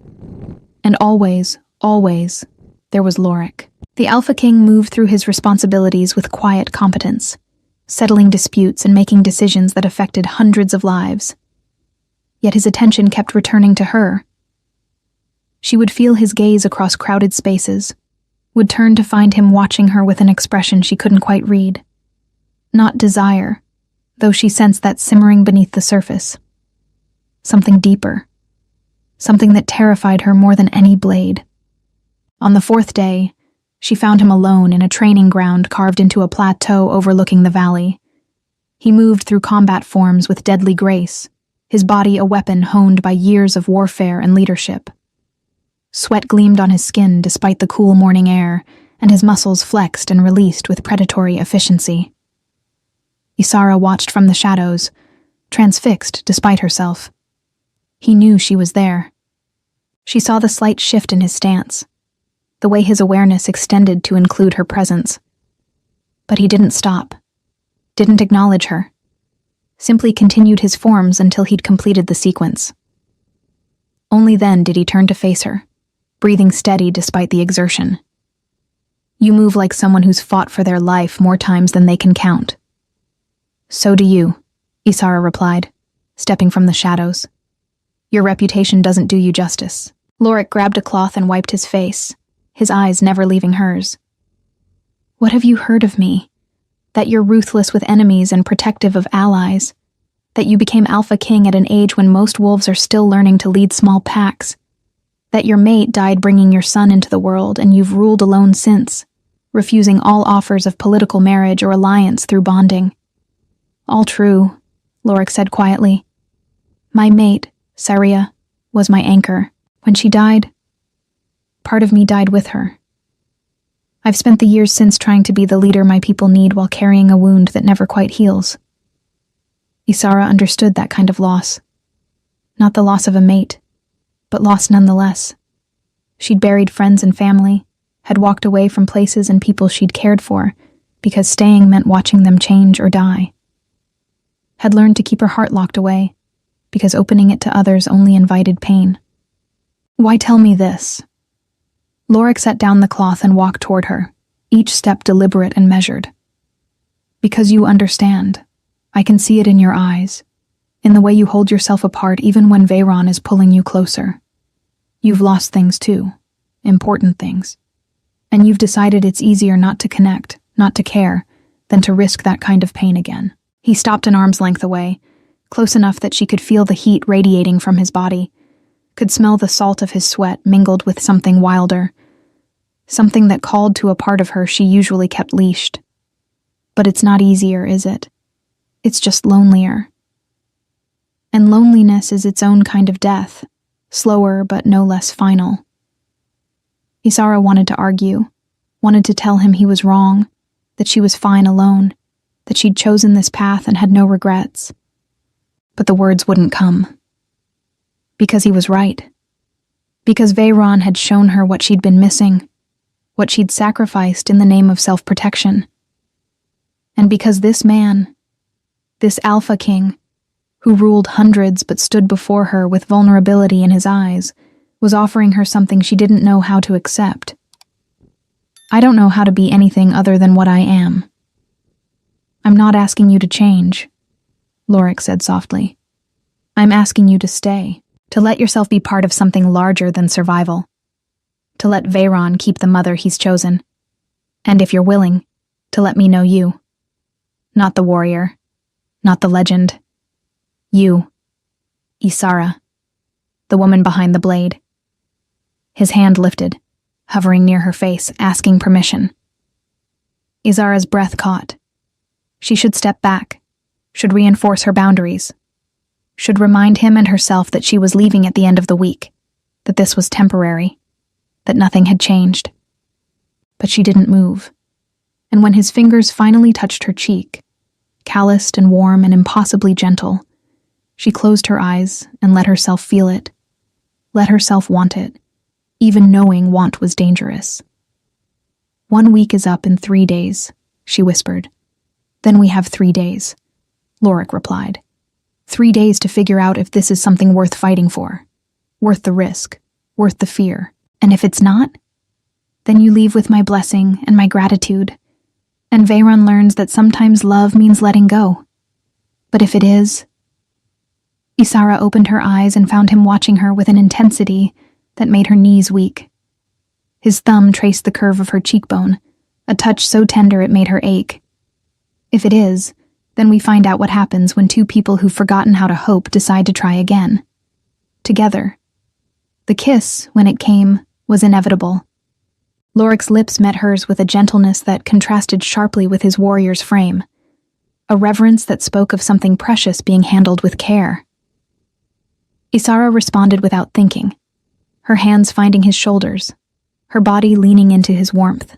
And always, there was Lorik. The Alpha King moved through his responsibilities with quiet competence, settling disputes and making decisions that affected hundreds of lives. Yet his attention kept returning to her. She would feel his gaze across crowded spaces, would turn to find him watching her with an expression she couldn't quite read. Not desire, though she sensed that simmering beneath the surface. Something deeper. Something that terrified her more than any blade. On the fourth day, she found him alone in a training ground carved into a plateau overlooking the valley. He moved through combat forms with deadly grace, his body a weapon honed by years of warfare and leadership. Sweat gleamed on his skin despite the cool morning air, and his muscles flexed and released with predatory efficiency. Isara watched from the shadows, transfixed despite herself. He knew she was there. She saw the slight shift in his stance, the way his awareness extended to include her presence. But he didn't stop, didn't acknowledge her, simply continued his forms until he'd completed the sequence. Only then did he turn to face her, breathing steady despite the exertion. You move like someone who's fought for their life more times than they can count. So do you, Isara replied, stepping from the shadows. Your reputation doesn't do you justice. Lorik grabbed a cloth and wiped his face, his eyes never leaving hers. What have you heard of me? That you're ruthless with enemies and protective of allies. That you became Alpha King at an age when most wolves are still learning to lead small packs. That your mate died bringing your son into the world and you've ruled alone since, refusing all offers of political marriage or alliance through bonding. All true, Lorik said quietly. My mate, Saria, was my anchor. When she died, part of me died with her. I've spent the years since trying to be the leader my people need while carrying a wound that never quite heals. Isara understood that kind of loss. Not the loss of a mate, but loss nonetheless. She'd buried friends and family, had walked away from places and people she'd cared for, because staying meant watching them change or die. Had learned to keep her heart locked away, because opening it to others only invited pain. Why tell me this? Lorik set down the cloth and walked toward her, each step deliberate and measured. Because you understand. I can see it in your eyes, in the way you hold yourself apart even when Veyron is pulling you closer. You've lost things too, important things. And you've decided it's easier not to connect, not to care, than to risk that kind of pain again. He stopped an arm's length away, close enough that she could feel the heat radiating from his body, could smell the salt of his sweat mingled with something wilder, something that called to a part of her she usually kept leashed. But it's not easier, is it? It's just lonelier. And loneliness is its own kind of death, slower but no less final. Isara wanted to argue, wanted to tell him he was wrong, that she was fine alone, that she'd chosen this path and had no regrets. But the words wouldn't come. Because he was right. Because Veyron had shown her what she'd been missing, what she'd sacrificed in the name of self-protection. And because this man, this Alpha King, who ruled hundreds but stood before her with vulnerability in his eyes, was offering her something she didn't know how to accept. I don't know how to be anything other than what I am. I'm not asking you to change, Lorik said softly. I'm asking you to stay, to let yourself be part of something larger than survival, to let Veyron keep the mother he's chosen, and if you're willing, to let me know you. Not the warrior, not the legend. You, Isara, the woman behind the blade. His hand lifted, hovering near her face, asking permission. Isara's breath caught. She should step back, should reinforce her boundaries, should remind him and herself that she was leaving at the end of the week, that this was temporary, that nothing had changed. But she didn't move, and when his fingers finally touched her cheek, calloused and warm and impossibly gentle, She closed her eyes and let herself feel it, let herself want it, even knowing want was dangerous. 1 week is up in 3 days, she whispered. Then we have 3 days, Lorik replied. 3 days to figure out if this is something worth fighting for, worth the risk, worth the fear. And if it's not, then you leave with my blessing and my gratitude. And Veyron learns that sometimes love means letting go. But if it is... Isara opened her eyes and found him watching her with an intensity that made her knees weak. His thumb traced the curve of her cheekbone, a touch so tender it made her ache. If it is, then we find out what happens when two people who've forgotten how to hope decide to try again. Together. The kiss, when it came, was inevitable. Lorik's lips met hers with a gentleness that contrasted sharply with his warrior's frame, a reverence that spoke of something precious being handled with care. Isara responded without thinking, her hands finding his shoulders, her body leaning into his warmth.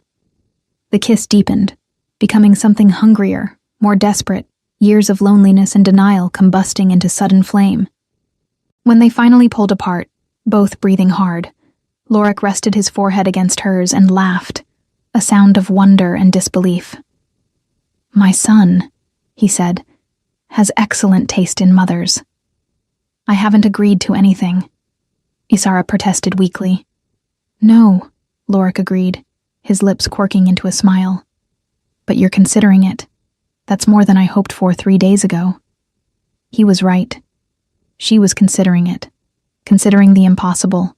The kiss deepened, becoming something hungrier, more desperate, years of loneliness and denial combusting into sudden flame. When they finally pulled apart, both breathing hard, Lorik rested his forehead against hers and laughed, a sound of wonder and disbelief. "My son," he said, "has excellent taste in mothers." "I haven't agreed to anything," Isara protested weakly. "No," Lorik agreed, his lips quirking into a smile. "But you're considering it. That's more than I hoped for 3 days ago." He was right. She was considering it, considering the impossible,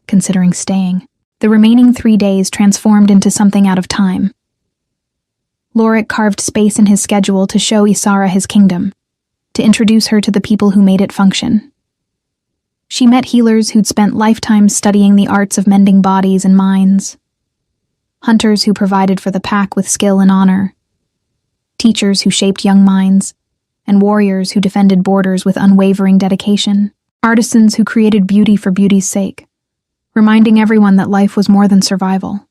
considering staying. The remaining 3 days transformed into something out of time. Lorik carved space in his schedule to show Isara his kingdom, to introduce her to the people who made it function. She met healers who'd spent lifetimes studying the arts of mending bodies and minds, hunters who provided for the pack with skill and honor, teachers who shaped young minds, and warriors who defended borders with unwavering dedication, artisans who created beauty for beauty's sake, reminding everyone that life was more than survival.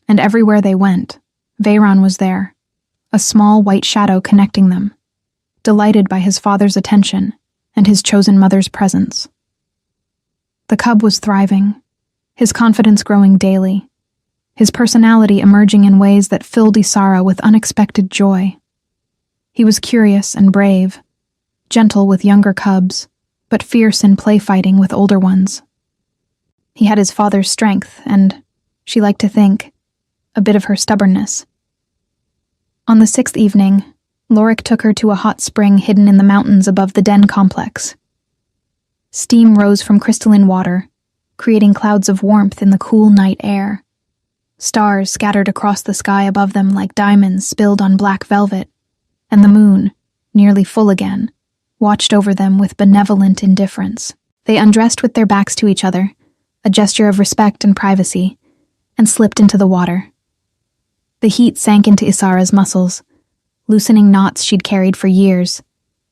And everywhere they went, Veyron was there, a small white shadow connecting them, delighted by his father's attention and his chosen mother's presence. The cub was thriving, his confidence growing daily, his personality emerging in ways that filled Isara with unexpected joy. He was curious and brave, gentle with younger cubs, but fierce in play fighting with older ones. He had his father's strength and, she liked to think, a bit of her stubbornness. On the 6th evening, Lorik took her to a hot spring hidden in the mountains above the den complex. Steam rose from crystalline water, creating clouds of warmth in the cool night air. Stars scattered across the sky above them like diamonds spilled on black velvet, and the moon, nearly full again, watched over them with benevolent indifference. They undressed with their backs to each other, a gesture of respect and privacy, and slipped into the water. The heat sank into Isara's muscles, loosening knots she'd carried for years,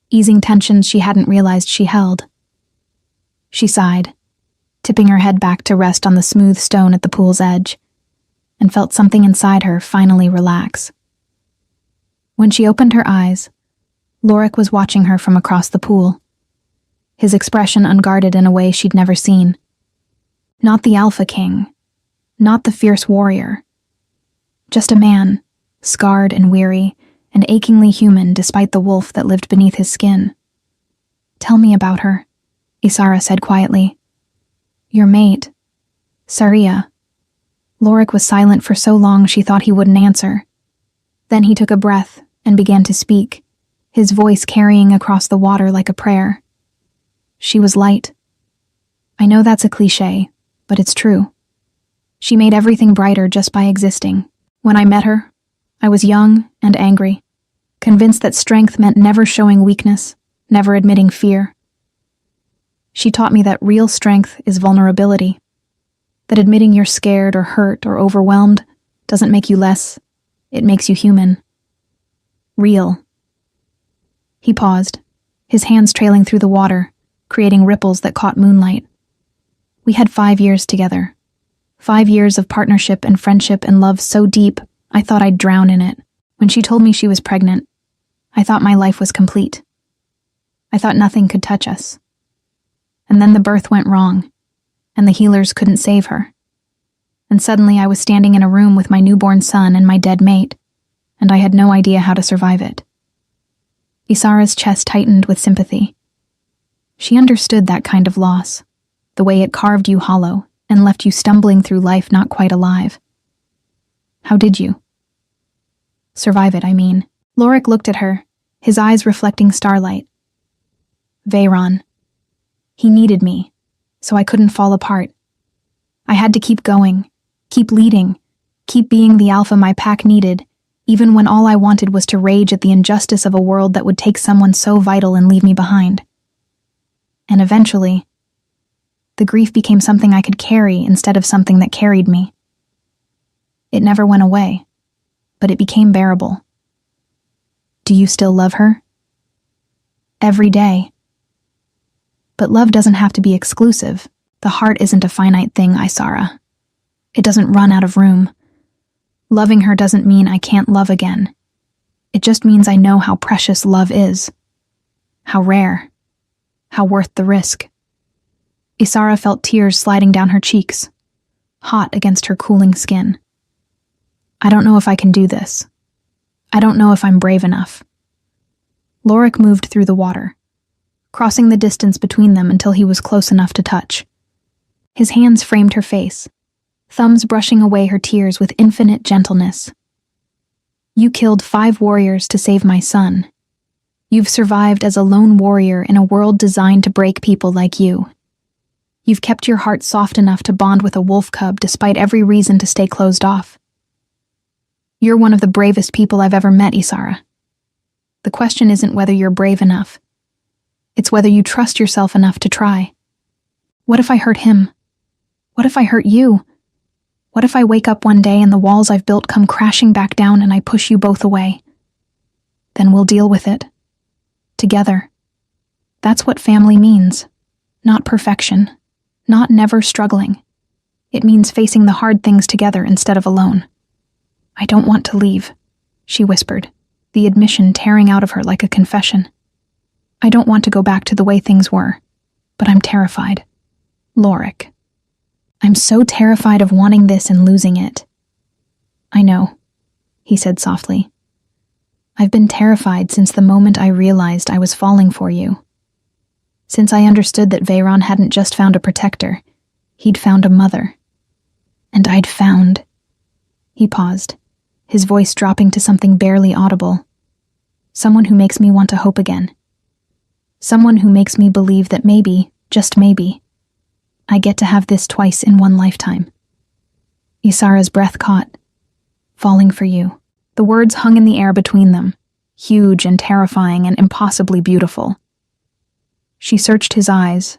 easing tensions she hadn't realized she held. She sighed, tipping her head back to rest on the smooth stone at the pool's edge, and felt something inside her finally relax. When she opened her eyes, Lorik was watching her from across the pool, his expression unguarded in a way she'd never seen. Not the Alpha King, not the fierce warrior, just a man, scarred and weary, and achingly human despite the wolf that lived beneath his skin. "Tell me about her," Isara said quietly. "Your mate, Saria." Lorik was silent for so long she thought he wouldn't answer. Then he took a breath and began to speak, his voice carrying across the water like a prayer. "She was light. I know that's a cliché, but it's true. She made everything brighter just by existing. When I met her, I was young and angry, convinced that strength meant never showing weakness, never admitting fear. She taught me that real strength is vulnerability, that admitting you're scared or hurt or overwhelmed doesn't make you less, it makes you human. Real." He paused, his hands trailing through the water, creating ripples that caught moonlight. "We had 5 years together. 5 years of partnership and friendship and love so deep, I thought I'd drown in it. When she told me she was pregnant, I thought my life was complete. I thought nothing could touch us. And then the birth went wrong, and the healers couldn't save her. And suddenly I was standing in a room with my newborn son and my dead mate, and I had no idea how to survive it. Isara's chest tightened with sympathy. She understood that kind of loss, the way it carved you hollow and left you stumbling through life not quite alive. How did you? Survive it, I mean. Lorik looked at her, his eyes reflecting starlight. Veyron. He needed me, so I couldn't fall apart. I had to keep going, keep leading, keep being the alpha my pack needed, even when all I wanted was to rage at the injustice of a world that would take someone so vital and leave me behind. And eventually, the grief became something I could carry instead of something that carried me. It never went away, but it became bearable. Do you still love her? Every day. But love doesn't have to be exclusive. The heart isn't a finite thing, Isara. It doesn't run out of room. Loving her doesn't mean I can't love again. It just means I know how precious love is. How rare. How worth the risk. Isara felt tears sliding down her cheeks, hot against her cooling skin. I don't know if I can do this. I don't know if I'm brave enough. Lorik moved through the water, crossing the distance between them until he was close enough to touch. His hands framed her face, thumbs brushing away her tears with infinite gentleness. You killed 5 warriors to save my son. You've survived as a lone warrior in a world designed to break people like you. You've kept your heart soft enough to bond with a wolf cub despite every reason to stay closed off. You're one of the bravest people I've ever met, Isara. The question isn't whether you're brave enough. It's whether you trust yourself enough to try. What if I hurt him? What if I hurt you? What if I wake up one day and the walls I've built come crashing back down and I push you both away? Then we'll deal with it. Together. That's what family means. Not perfection. Not never struggling. It means facing the hard things together instead of alone. I don't want to leave, she whispered, the admission tearing out of her like a confession. I don't want to go back to the way things were, but I'm terrified. Lorik. I'm so terrified of wanting this and losing it. I know, he said softly. I've been terrified since the moment I realized I was falling for you. Since I understood that Veyron hadn't just found a protector, he'd found a mother. And I'd found... He paused, his voice dropping to something barely audible. Someone who makes me want to hope again. Someone who makes me believe that maybe, just maybe, I get to have this twice in one lifetime. Isara's breath caught. Falling for you. The words hung in the air between them, huge and terrifying and impossibly beautiful. She searched his eyes,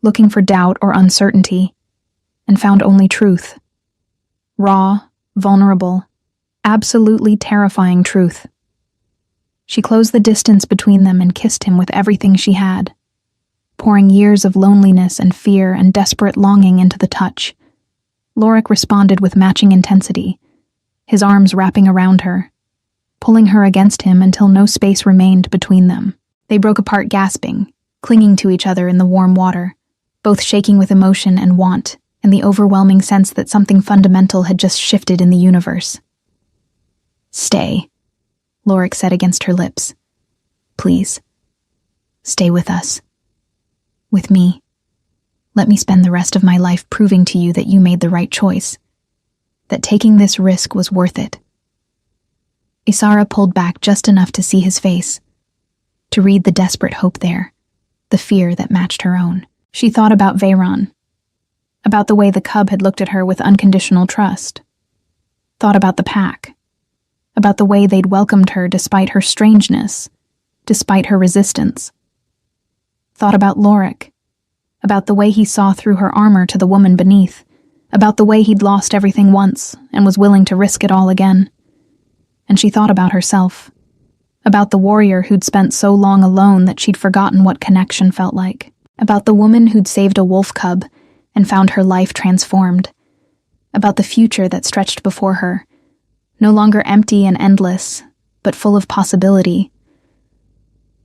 looking for doubt or uncertainty, and found only truth. Raw, vulnerable, absolutely terrifying truth. She closed the distance between them and kissed him with everything she had, pouring years of loneliness and fear and desperate longing into the touch. Lorik responded with matching intensity, his arms wrapping around her, pulling her against him until no space remained between them. They broke apart gasping, clinging to each other in the warm water, both shaking with emotion and want, and the overwhelming sense that something fundamental had just shifted in the universe. Stay, Lorik said against her lips. Please. Stay with us. With me. Let me spend the rest of my life proving to you that you made the right choice, that taking this risk was worth it. Isara pulled back just enough to see his face, to read the desperate hope there, the fear that matched her own. She thought about Veyron, about the way the cub had looked at her with unconditional trust, thought about the pack, about the way they'd welcomed her despite her strangeness, despite her resistance. Thought about Lorik, about the way he saw through her armor to the woman beneath, about the way he'd lost everything once and was willing to risk it all again. And she thought about herself, about the warrior who'd spent so long alone that she'd forgotten what connection felt like, about the woman who'd saved a wolf cub and found her life transformed, about the future that stretched before her, no longer empty and endless, but full of possibility.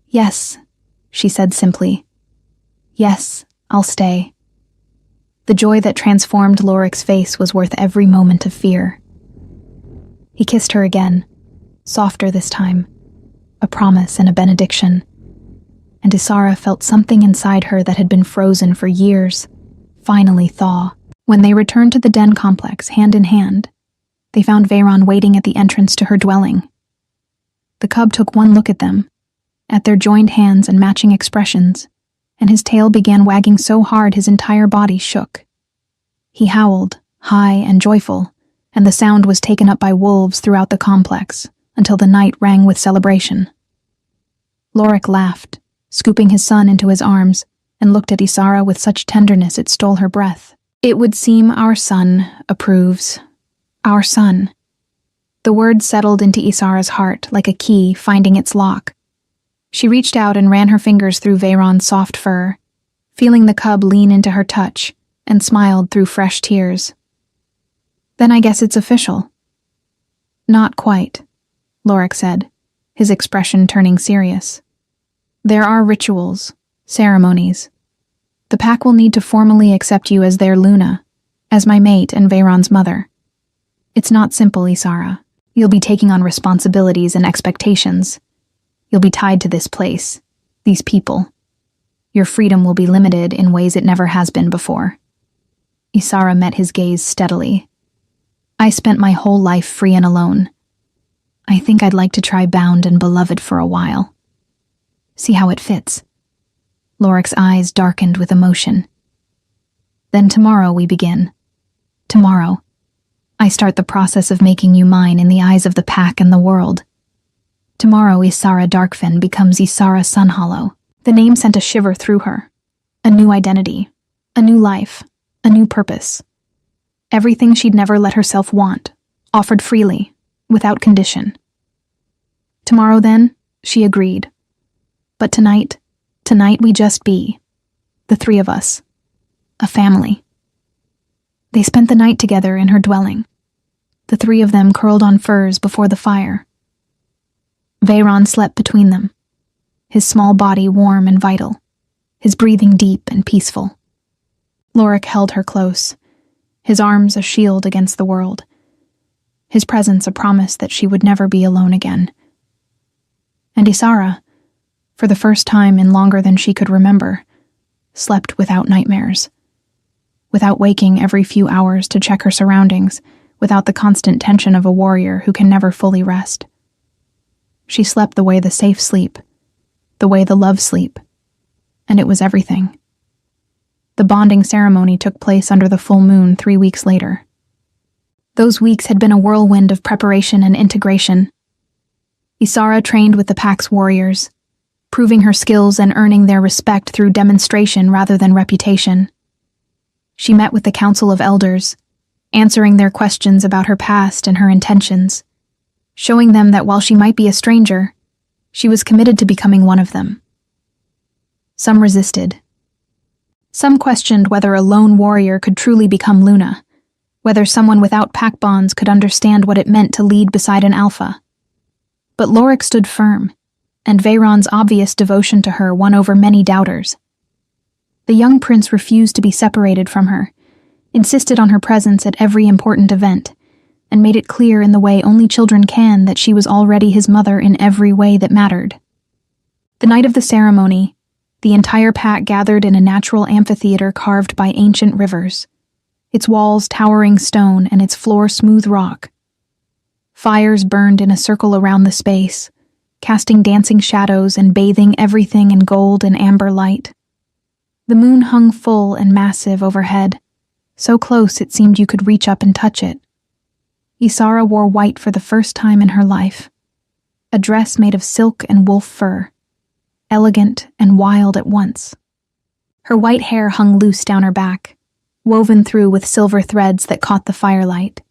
Yes, she said simply. Yes, I'll stay. The joy that transformed Loric's face was worth every moment of fear. He kissed her again, softer this time, a promise and a benediction. And Isara felt something inside her that had been frozen for years finally thaw. When they returned to the den complex, hand in hand, they found Veyron waiting at the entrance to her dwelling. The cub took one look at them, at their joined hands and matching expressions, and his tail began wagging so hard his entire body shook. He howled, high and joyful, and the sound was taken up by wolves throughout the complex until the night rang with celebration. Loric laughed, scooping his son into his arms, and looked at Isara with such tenderness it stole her breath. It would seem our son approves. Our son. The word settled into Isara's heart like a key finding its lock. She reached out and ran her fingers through Veyron's soft fur, feeling the cub lean into her touch, and smiled through fresh tears. Then I guess it's official. Not quite, Loric said, his expression turning serious. There are rituals, ceremonies. The pack will need to formally accept you as their Luna, as my mate and Veyron's mother. It's not simple, Isara. You'll be taking on responsibilities and expectations. You'll be tied to this place, these people. Your freedom will be limited in ways it never has been before. Isara met his gaze steadily. I spent my whole life free and alone. I think I'd like to try bound and beloved for a while. See how it fits. Loric's eyes darkened with emotion. Then tomorrow we begin. Tomorrow, I start the process of making you mine in the eyes of the pack and the world. Tomorrow Isara Darkfen becomes Isara Sunhollow. The name sent a shiver through her. A new identity, a new life, a new purpose. Everything she'd never let herself want, offered freely, without condition. Tomorrow then, she agreed. But tonight we just be. The three of us. A family. They spent the night together in her dwelling. The three of them curled on furs before the fire. Veyron slept between them, his small body warm and vital, his breathing deep and peaceful. Loric held her close, his arms a shield against the world, his presence a promise that she would never be alone again. And Isara, for the first time in longer than she could remember, slept without nightmares, without waking every few hours to check her surroundings, without the constant tension of a warrior who can never fully rest. She slept the way the safe sleep, the way the love sleep, and it was everything. The bonding ceremony took place under the full moon 3 weeks later. Those weeks had been a whirlwind of preparation and integration. Isara trained with the pack's warriors, proving her skills and earning their respect through demonstration rather than reputation. She met with the Council of Elders, answering their questions about her past and her intentions, showing them that while she might be a stranger, she was committed to becoming one of them. Some resisted. Some questioned whether a lone warrior could truly become Luna, whether someone without pack bonds could understand what it meant to lead beside an alpha. But Loric stood firm, and Veyron's obvious devotion to her won over many doubters. The young prince refused to be separated from her, insisted on her presence at every important event, and made it clear in the way only children can that she was already his mother in every way that mattered. The night of the ceremony, the entire pack gathered in a natural amphitheater carved by ancient rivers, its walls towering stone and its floor smooth rock. Fires burned in a circle around the space, casting dancing shadows and bathing everything in gold and amber light. The moon hung full and massive overhead, so close it seemed you could reach up and touch it. Isara wore white for the first time in her life, a dress made of silk and wolf fur, elegant and wild at once. Her white hair hung loose down her back, woven through with silver threads that caught the firelight.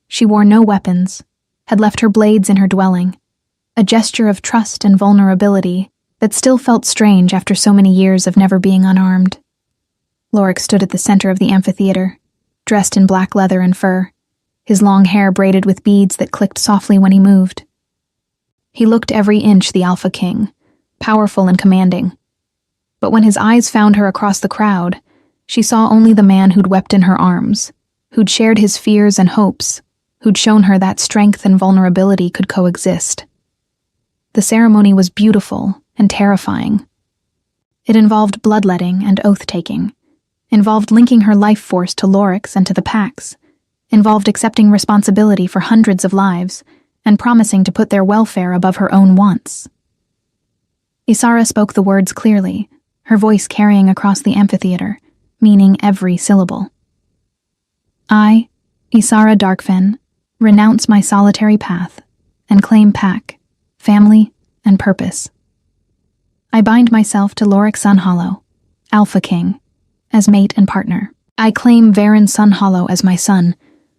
She wore no weapons, had left her blades in her dwelling, a gesture of trust and vulnerability that still felt strange after so many years of never being unarmed. Loric stood at the center of the amphitheater, dressed in black leather and fur, his long hair braided with beads that clicked softly when he moved. He looked every inch the Alpha King, powerful and commanding. But when his eyes found her across the crowd, she saw only the man who'd wept in her arms, who'd shared his fears and hopes, who'd shown her that strength and vulnerability could coexist. The ceremony was beautiful and terrifying. It involved bloodletting and oath-taking, involved linking her life force to Lorik's and to the Pack's, involved accepting responsibility for hundreds of lives and promising to put their welfare above her own wants. Isara spoke the words clearly, her voice carrying across the amphitheater, meaning every syllable. I, Isara Darkfen, renounce my solitary path and claim Pack, family, and purpose. I bind myself to Lorik Sunhollow, Alpha King, as mate and partner. I claim Varen Sunhollow as my son,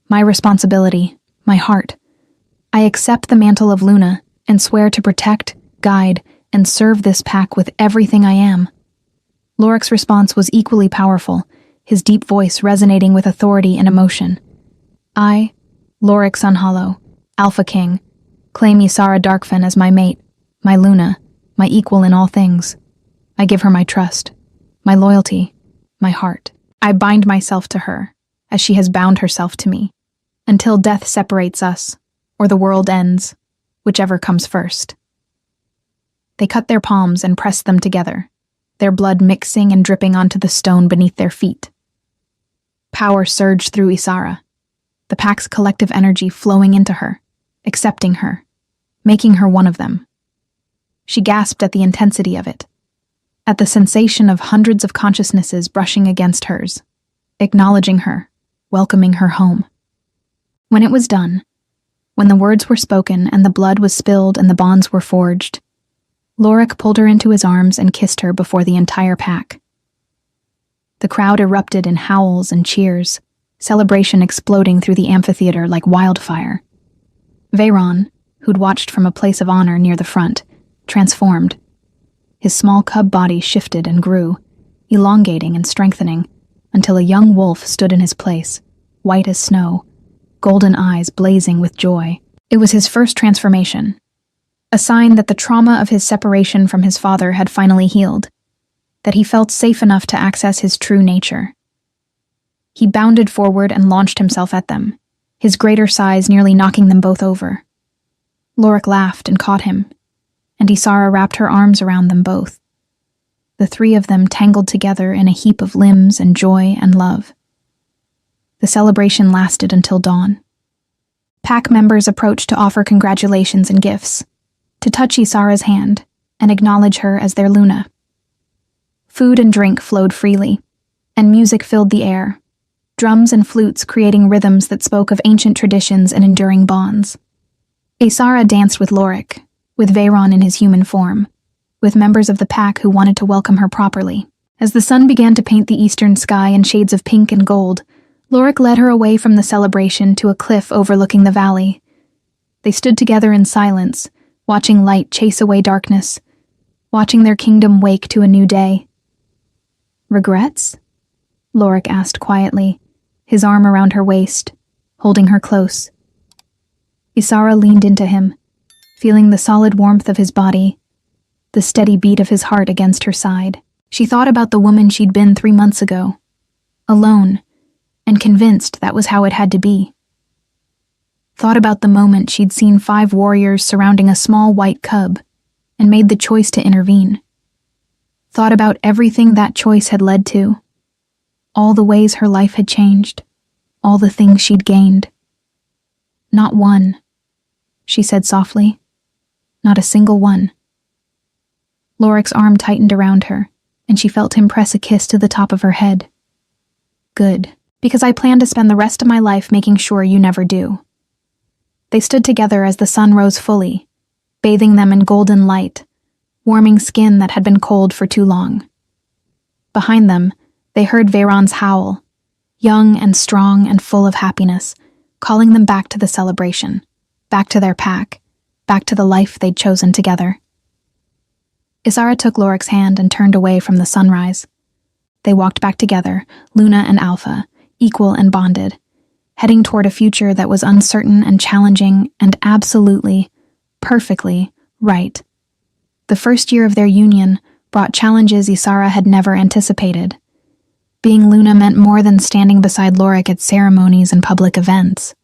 my responsibility, my heart. I accept the mantle of Luna and swear to protect, guide, and serve this Pack with everything I am. Lorik's response was equally powerful, his deep voice resonating with authority and emotion. I, Lorik Sunhollow, Alpha King, claim Isara Darkfen as my mate, my Luna, my equal in all things. I give her my trust, my loyalty, my heart. I bind myself to her, as she has bound herself to me, until death separates us, or the world ends, whichever comes first. They cut their palms and pressed them together, their blood mixing and dripping onto the stone beneath their feet. Power surged through Isara, the Pack's collective energy flowing into her, accepting her, making her one of them. She gasped at the intensity of it, at the sensation of hundreds of consciousnesses brushing against hers, acknowledging her, welcoming her home. When it was done, when the words were spoken and the blood was spilled and the bonds were forged, Lorik pulled her into his arms and kissed her before the entire Pack. The crowd erupted in howls and cheers, celebration exploding through the amphitheater like wildfire. Veyron, who'd watched from a place of honor near the front, transformed. His small cub body shifted and grew, elongating and strengthening, until a young wolf stood in his place, white as snow, golden eyes blazing with joy. It was his first transformation, a sign that the trauma of his separation from his father had finally healed, that he felt safe enough to access his true nature. He bounded forward and launched himself at them, his greater size nearly knocking them both over. Lorik laughed and caught him, and Isara wrapped her arms around them both. The three of them tangled together in a heap of limbs and joy and love. The celebration lasted until dawn. Pack members approached to offer congratulations and gifts, to touch Isara's hand and acknowledge her as their Luna. Food and drink flowed freely, and music filled the air, drums and flutes creating rhythms that spoke of ancient traditions and enduring bonds. Isara danced with Lorik, with Veyron in his human form, with members of the Pack who wanted to welcome her properly. As the sun began to paint the eastern sky in shades of pink and gold, Lorik led her away from the celebration to a cliff overlooking the valley. They stood together in silence, watching light chase away darkness, watching their kingdom wake to a new day. Regrets? Lorik asked quietly, his arm around her waist, holding her close. Isara leaned into him, feeling the solid warmth of his body, the steady beat of his heart against her side. She thought about the woman she'd been 3 months ago, alone, and convinced that was how it had to be. Thought about the moment she'd seen 5 warriors surrounding a small white cub, and made the choice to intervene. Thought about everything that choice had led to, all the ways her life had changed, all the things she'd gained. Not one, she said softly. Not a single one. Lorik's arm tightened around her, and she felt him press a kiss to the top of her head. Good, because I plan to spend the rest of my life making sure you never do. They stood together as the sun rose fully, bathing them in golden light, warming skin that had been cold for too long. Behind them, they heard Veyron's howl, young and strong and full of happiness, calling them back to the celebration, back to their Pack, back to the life they'd chosen together. Isara took Lorik's hand and turned away from the sunrise. They walked back together, Luna and Alpha, equal and bonded, heading toward a future that was uncertain and challenging and absolutely, perfectly right. The first year of their union brought challenges Isara had never anticipated. Being Luna meant more than standing beside Lorik at ceremonies and public events.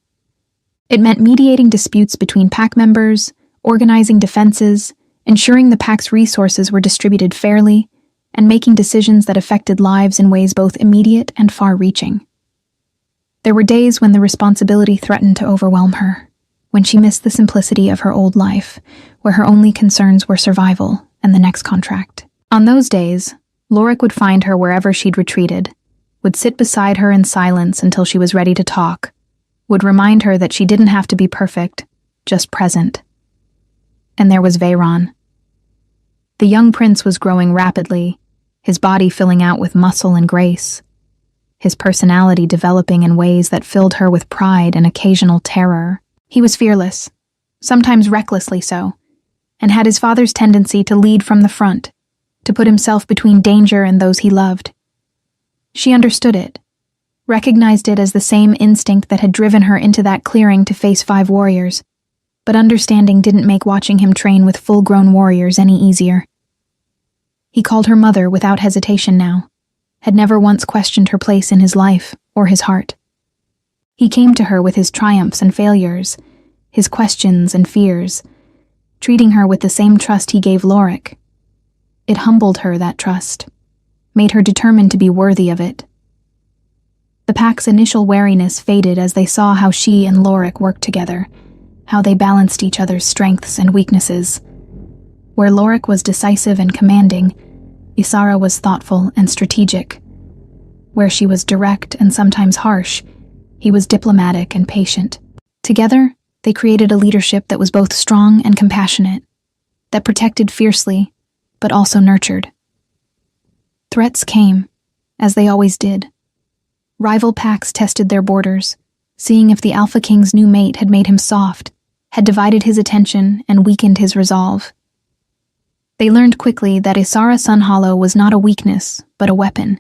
It meant mediating disputes between pack members, organizing defenses, ensuring the pack's resources were distributed fairly, and making decisions that affected lives in ways both immediate and far-reaching. There were days when the responsibility threatened to overwhelm her, when she missed the simplicity of her old life, where her only concerns were survival and the next contract. On those days, Lorik would find her wherever she'd retreated, would sit beside her in silence until she was ready to talk, would remind her that she didn't have to be perfect, just present. And there was Veyron. The young prince was growing rapidly, his body filling out with muscle and grace, his personality developing in ways that filled her with pride and occasional terror. He was fearless, sometimes recklessly so, and had his father's tendency to lead from the front, to put himself between danger and those he loved. She understood it, recognized it as the same instinct that had driven her into that clearing to face 5 warriors, but understanding didn't make watching him train with full-grown warriors any easier. He called her mother without hesitation now, had never once questioned her place in his life or his heart. He came to her with his triumphs and failures, his questions and fears, treating her with the same trust he gave Lorik. It humbled her, that trust, made her determined to be worthy of it. The pack's initial wariness faded as they saw how she and Lorik worked together, how they balanced each other's strengths and weaknesses. Where Lorik was decisive and commanding, Isara was thoughtful and strategic. Where she was direct and sometimes harsh, he was diplomatic and patient. Together, they created a leadership that was both strong and compassionate, that protected fiercely, but also nurtured. Threats came, as they always did. Rival packs tested their borders, seeing if the Alpha King's new mate had made him soft, had divided his attention and weakened his resolve. They learned quickly that Isara Sunhollow was not a weakness, but a weapon,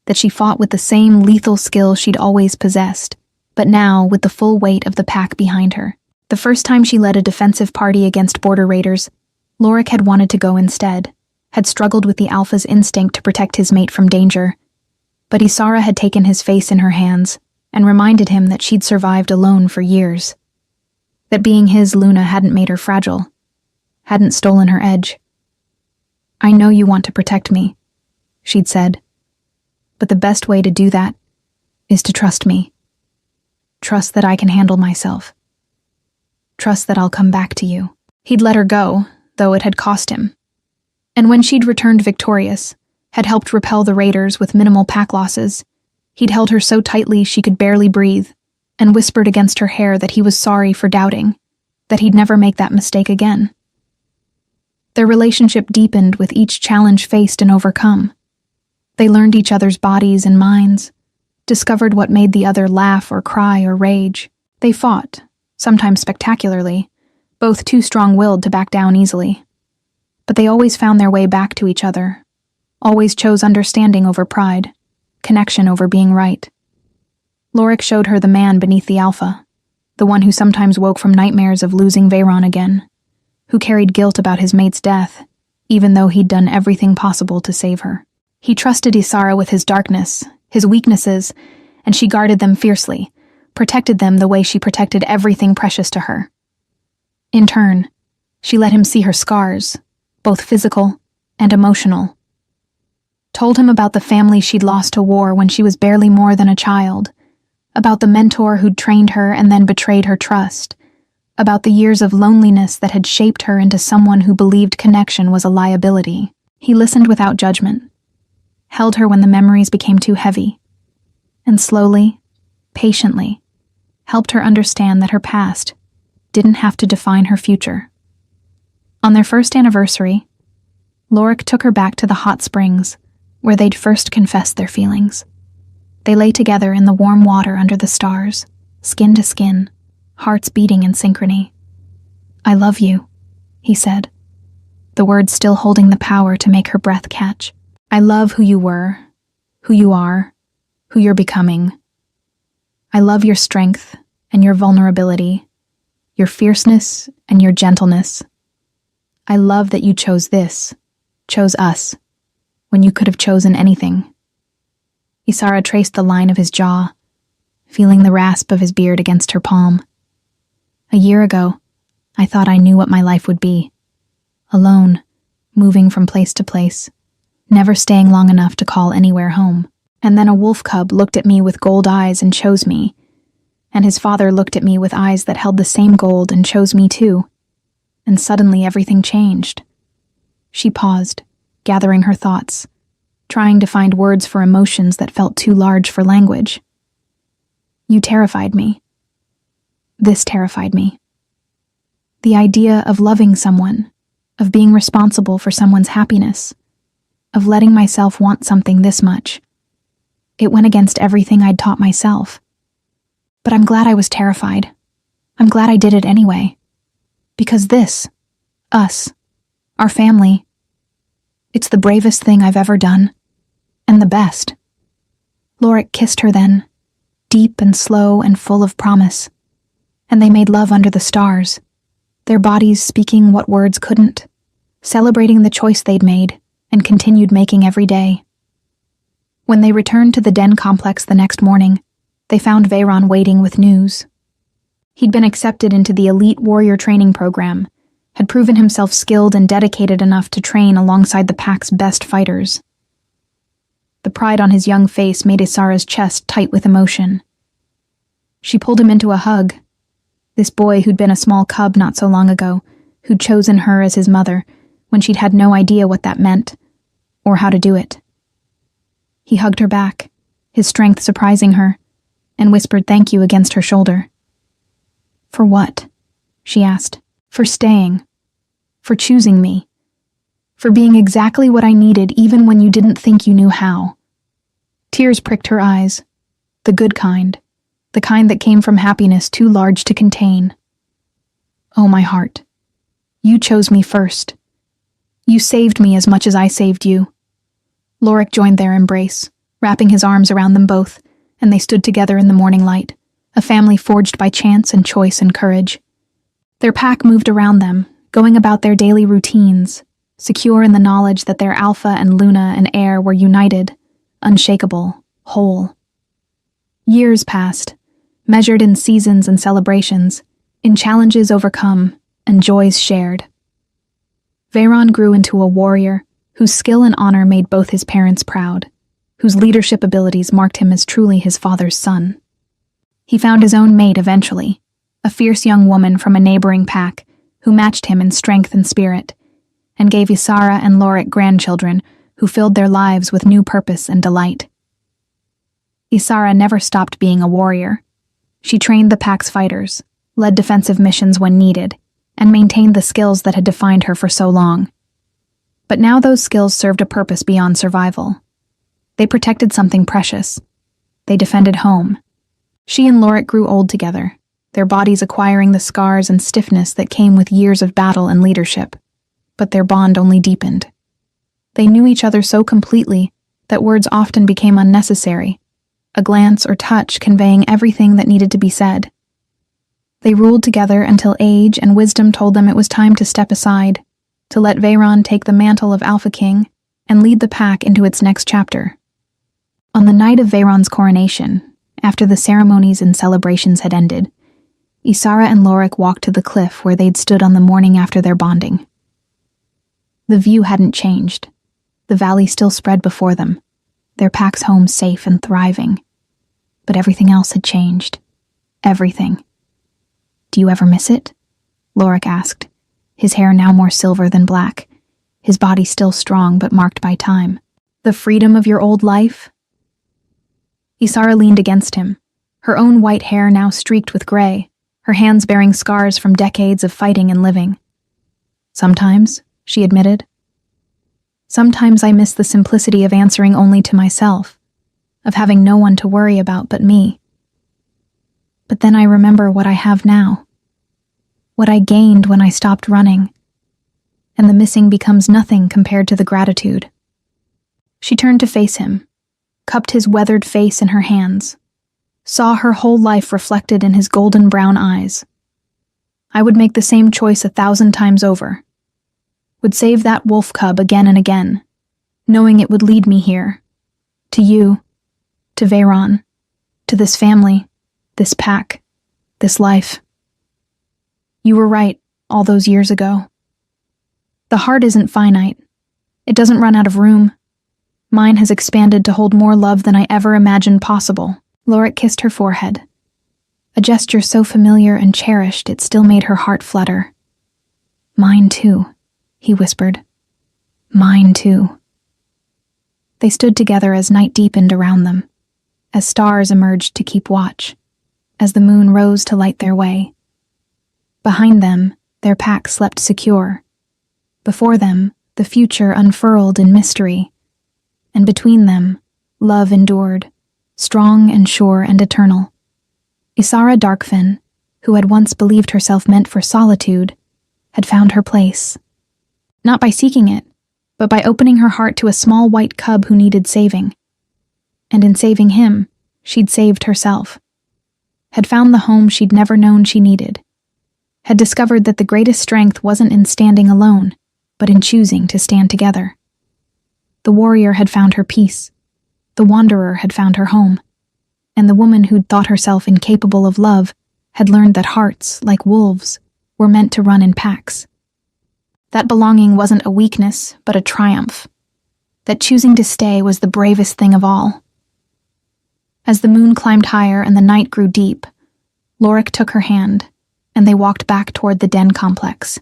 that she fought with the same lethal skill she'd always possessed, but now with the full weight of the pack behind her. The first time she led a defensive party against border raiders, Lorik had wanted to go instead, had struggled with the Alpha's instinct to protect his mate from danger, but Isara had taken his face in her hands and reminded him that she'd survived alone for years, that being his Luna hadn't made her fragile, hadn't stolen her edge. "I know you want to protect me," she'd said, "but the best way to do that is to trust me. Trust that I can handle myself. Trust that I'll come back to you." He'd let her go, though it had cost him. And when she'd returned victorious, had helped repel the raiders with minimal pack losses, he'd held her so tightly she could barely breathe, and whispered against her hair that he was sorry for doubting, that he'd never make that mistake again. Their relationship deepened with each challenge faced and overcome. They learned each other's bodies and minds, discovered what made the other laugh or cry or rage. They fought, sometimes spectacularly, both too strong-willed to back down easily. But they always found their way back to each other, always chose understanding over pride, connection over being right. Lorik showed her the man beneath the Alpha, the one who sometimes woke from nightmares of losing Veyron again, who carried guilt about his mate's death, even though he'd done everything possible to save her. He trusted Isara with his darkness, his weaknesses, and she guarded them fiercely, protected them the way she protected everything precious to her. In turn, she let him see her scars, both physical and emotional. Told him about the family she'd lost to war when she was barely more than a child, about the mentor who'd trained her and then betrayed her trust, about the years of loneliness that had shaped her into someone who believed connection was a liability. He listened without judgment, held her when the memories became too heavy, and slowly, patiently, helped her understand that her past didn't have to define her future. On their first anniversary, Lorik took her back to the hot springs, where they'd first confessed their feelings. They lay together in the warm water under the stars, skin to skin, hearts beating in synchrony. "I love you," he said, the words still holding the power to make her breath catch. "I love who you were, who you are, who you're becoming. I love your strength and your vulnerability, your fierceness and your gentleness. I love that you chose this, chose us, when you could have chosen anything. Isara traced the line of his jaw, feeling the rasp of his beard against her palm. A year ago, I thought I knew what my life would be. Alone, moving from place to place, never staying long enough to call anywhere home. And then a wolf cub looked at me with gold eyes and chose me, and his father looked at me with eyes that held the same gold and chose me too. And suddenly everything changed. She paused, gathering her thoughts, trying to find words for emotions that felt too large for language. You terrified me. This terrified me. The idea of loving someone, of being responsible for someone's happiness, of letting myself want something this much. It went against everything I'd taught myself. But I'm glad I was terrified. I'm glad I did it anyway. Because this, us, our family, it's the bravest thing I've ever done, and the best. Lorik kissed her then, deep and slow and full of promise, and they made love under the stars, their bodies speaking what words couldn't, celebrating the choice they'd made and continued making every day. When they returned to the den complex the next morning, they found Veyron waiting with news. He'd been accepted into the elite warrior training program, had proven himself skilled and dedicated enough to train alongside the pack's best fighters. The pride on his young face made Isara's chest tight with emotion. She pulled him into a hug. This boy who'd been a small cub not so long ago, who'd chosen her as his mother when she'd had no idea what that meant, or how to do it. He hugged her back, his strength surprising her, and whispered thank you against her shoulder. For what? She asked. For staying. For choosing me. For being exactly what I needed even when you didn't think you knew how. Tears pricked her eyes. The good kind. The kind that came from happiness too large to contain. Oh, my heart. You chose me first. You saved me as much as I saved you. Lorik joined their embrace, wrapping his arms around them both, and they stood together in the morning light, a family forged by chance and choice and courage. Their pack moved around them, going about their daily routines, secure in the knowledge that their Alpha and Luna and Heir were united, unshakable, whole. Years passed, measured in seasons and celebrations, in challenges overcome and joys shared. Veyron grew into a warrior whose skill and honor made both his parents proud, whose leadership abilities marked him as truly his father's son. He found his own mate eventually, a fierce young woman from a neighboring pack who matched him in strength and spirit, and gave Isara and Lorik grandchildren who filled their lives with new purpose and delight. Isara never stopped being a warrior. She trained the pack's fighters, led defensive missions when needed, and maintained the skills that had defined her for so long. But now those skills served a purpose beyond survival. They protected something precious. They defended home. She and Lorik grew old together, their bodies acquiring the scars and stiffness that came with years of battle and leadership. But their bond only deepened. They knew each other so completely that words often became unnecessary, a glance or touch conveying everything that needed to be said. They ruled together until age and wisdom told them it was time to step aside, to let Veyron take the mantle of Alpha King and lead the pack into its next chapter. On the night of Veyron's coronation, after the ceremonies and celebrations had ended, Isara and Lorik walked to the cliff where they'd stood on the morning after their bonding. The view hadn't changed. The valley still spread before them, their pack's home safe and thriving. But everything else had changed. Everything. Do you ever miss it? Lorik asked, his hair now more silver than black, his body still strong but marked by time. The freedom of your old life? Isara leaned against him, her own white hair now streaked with gray, her hands bearing scars from decades of fighting and living. Sometimes, she admitted. Sometimes I miss the simplicity of answering only to myself, of having no one to worry about but me. But then I remember what I have now, what I gained when I stopped running, and the missing becomes nothing compared to the gratitude. She turned to face him, cupped his weathered face in her hands, saw her whole life reflected in his golden brown eyes. I would make the same choice 1,000 times over. would save that wolf cub again and again, knowing it would lead me here. To you, to Veyron, to this family, this pack, this life. You were right all those years ago. The heart isn't finite. It doesn't run out of room. Mine has expanded to hold more love than I ever imagined possible. Lorik kissed her forehead. A gesture so familiar and cherished it still made her heart flutter. Mine too, he whispered. Mine too. They stood together as night deepened around them, as stars emerged to keep watch, as the moon rose to light their way. Behind them, their pack slept secure. Before them, the future unfurled in mystery. And between them, love endured, strong and sure and eternal. Isara Darkfin, who had once believed herself meant for solitude, had found her place. Not by seeking it, but by opening her heart to a small white cub who needed saving. And in saving him, she'd saved herself. Had found the home she'd never known she needed. Had discovered that the greatest strength wasn't in standing alone, but in choosing to stand together. The warrior had found her peace. The wanderer had found her home. And the woman who'd thought herself incapable of love had learned that hearts, like wolves, were meant to run in packs. That belonging wasn't a weakness, but a triumph. That choosing to stay was the bravest thing of all. As the moon climbed higher and the night grew deep, Lorik took her hand, and they walked back toward the den complex,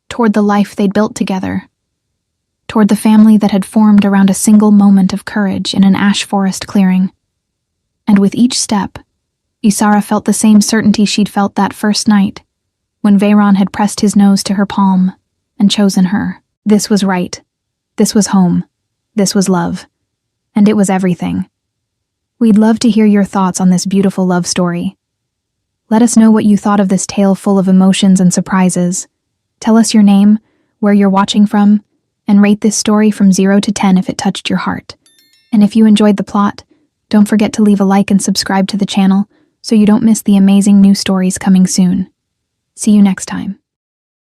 toward the life they'd built together, toward the family that had formed around a single moment of courage in an ash forest clearing. And with each step, Isara felt the same certainty she'd felt that first night, when Veyron had pressed his nose to her palm and chosen her. This was right. This was home. This was love. And it was everything. We'd love to hear your thoughts on this beautiful love story. Let us know what you thought of this tale full of emotions and surprises. Tell us your name, where you're watching from, and rate this story from 0 to 10 if it touched your heart. And if you enjoyed the plot, don't forget to leave a like and subscribe to the channel so you don't miss the amazing new stories coming soon. See you next time.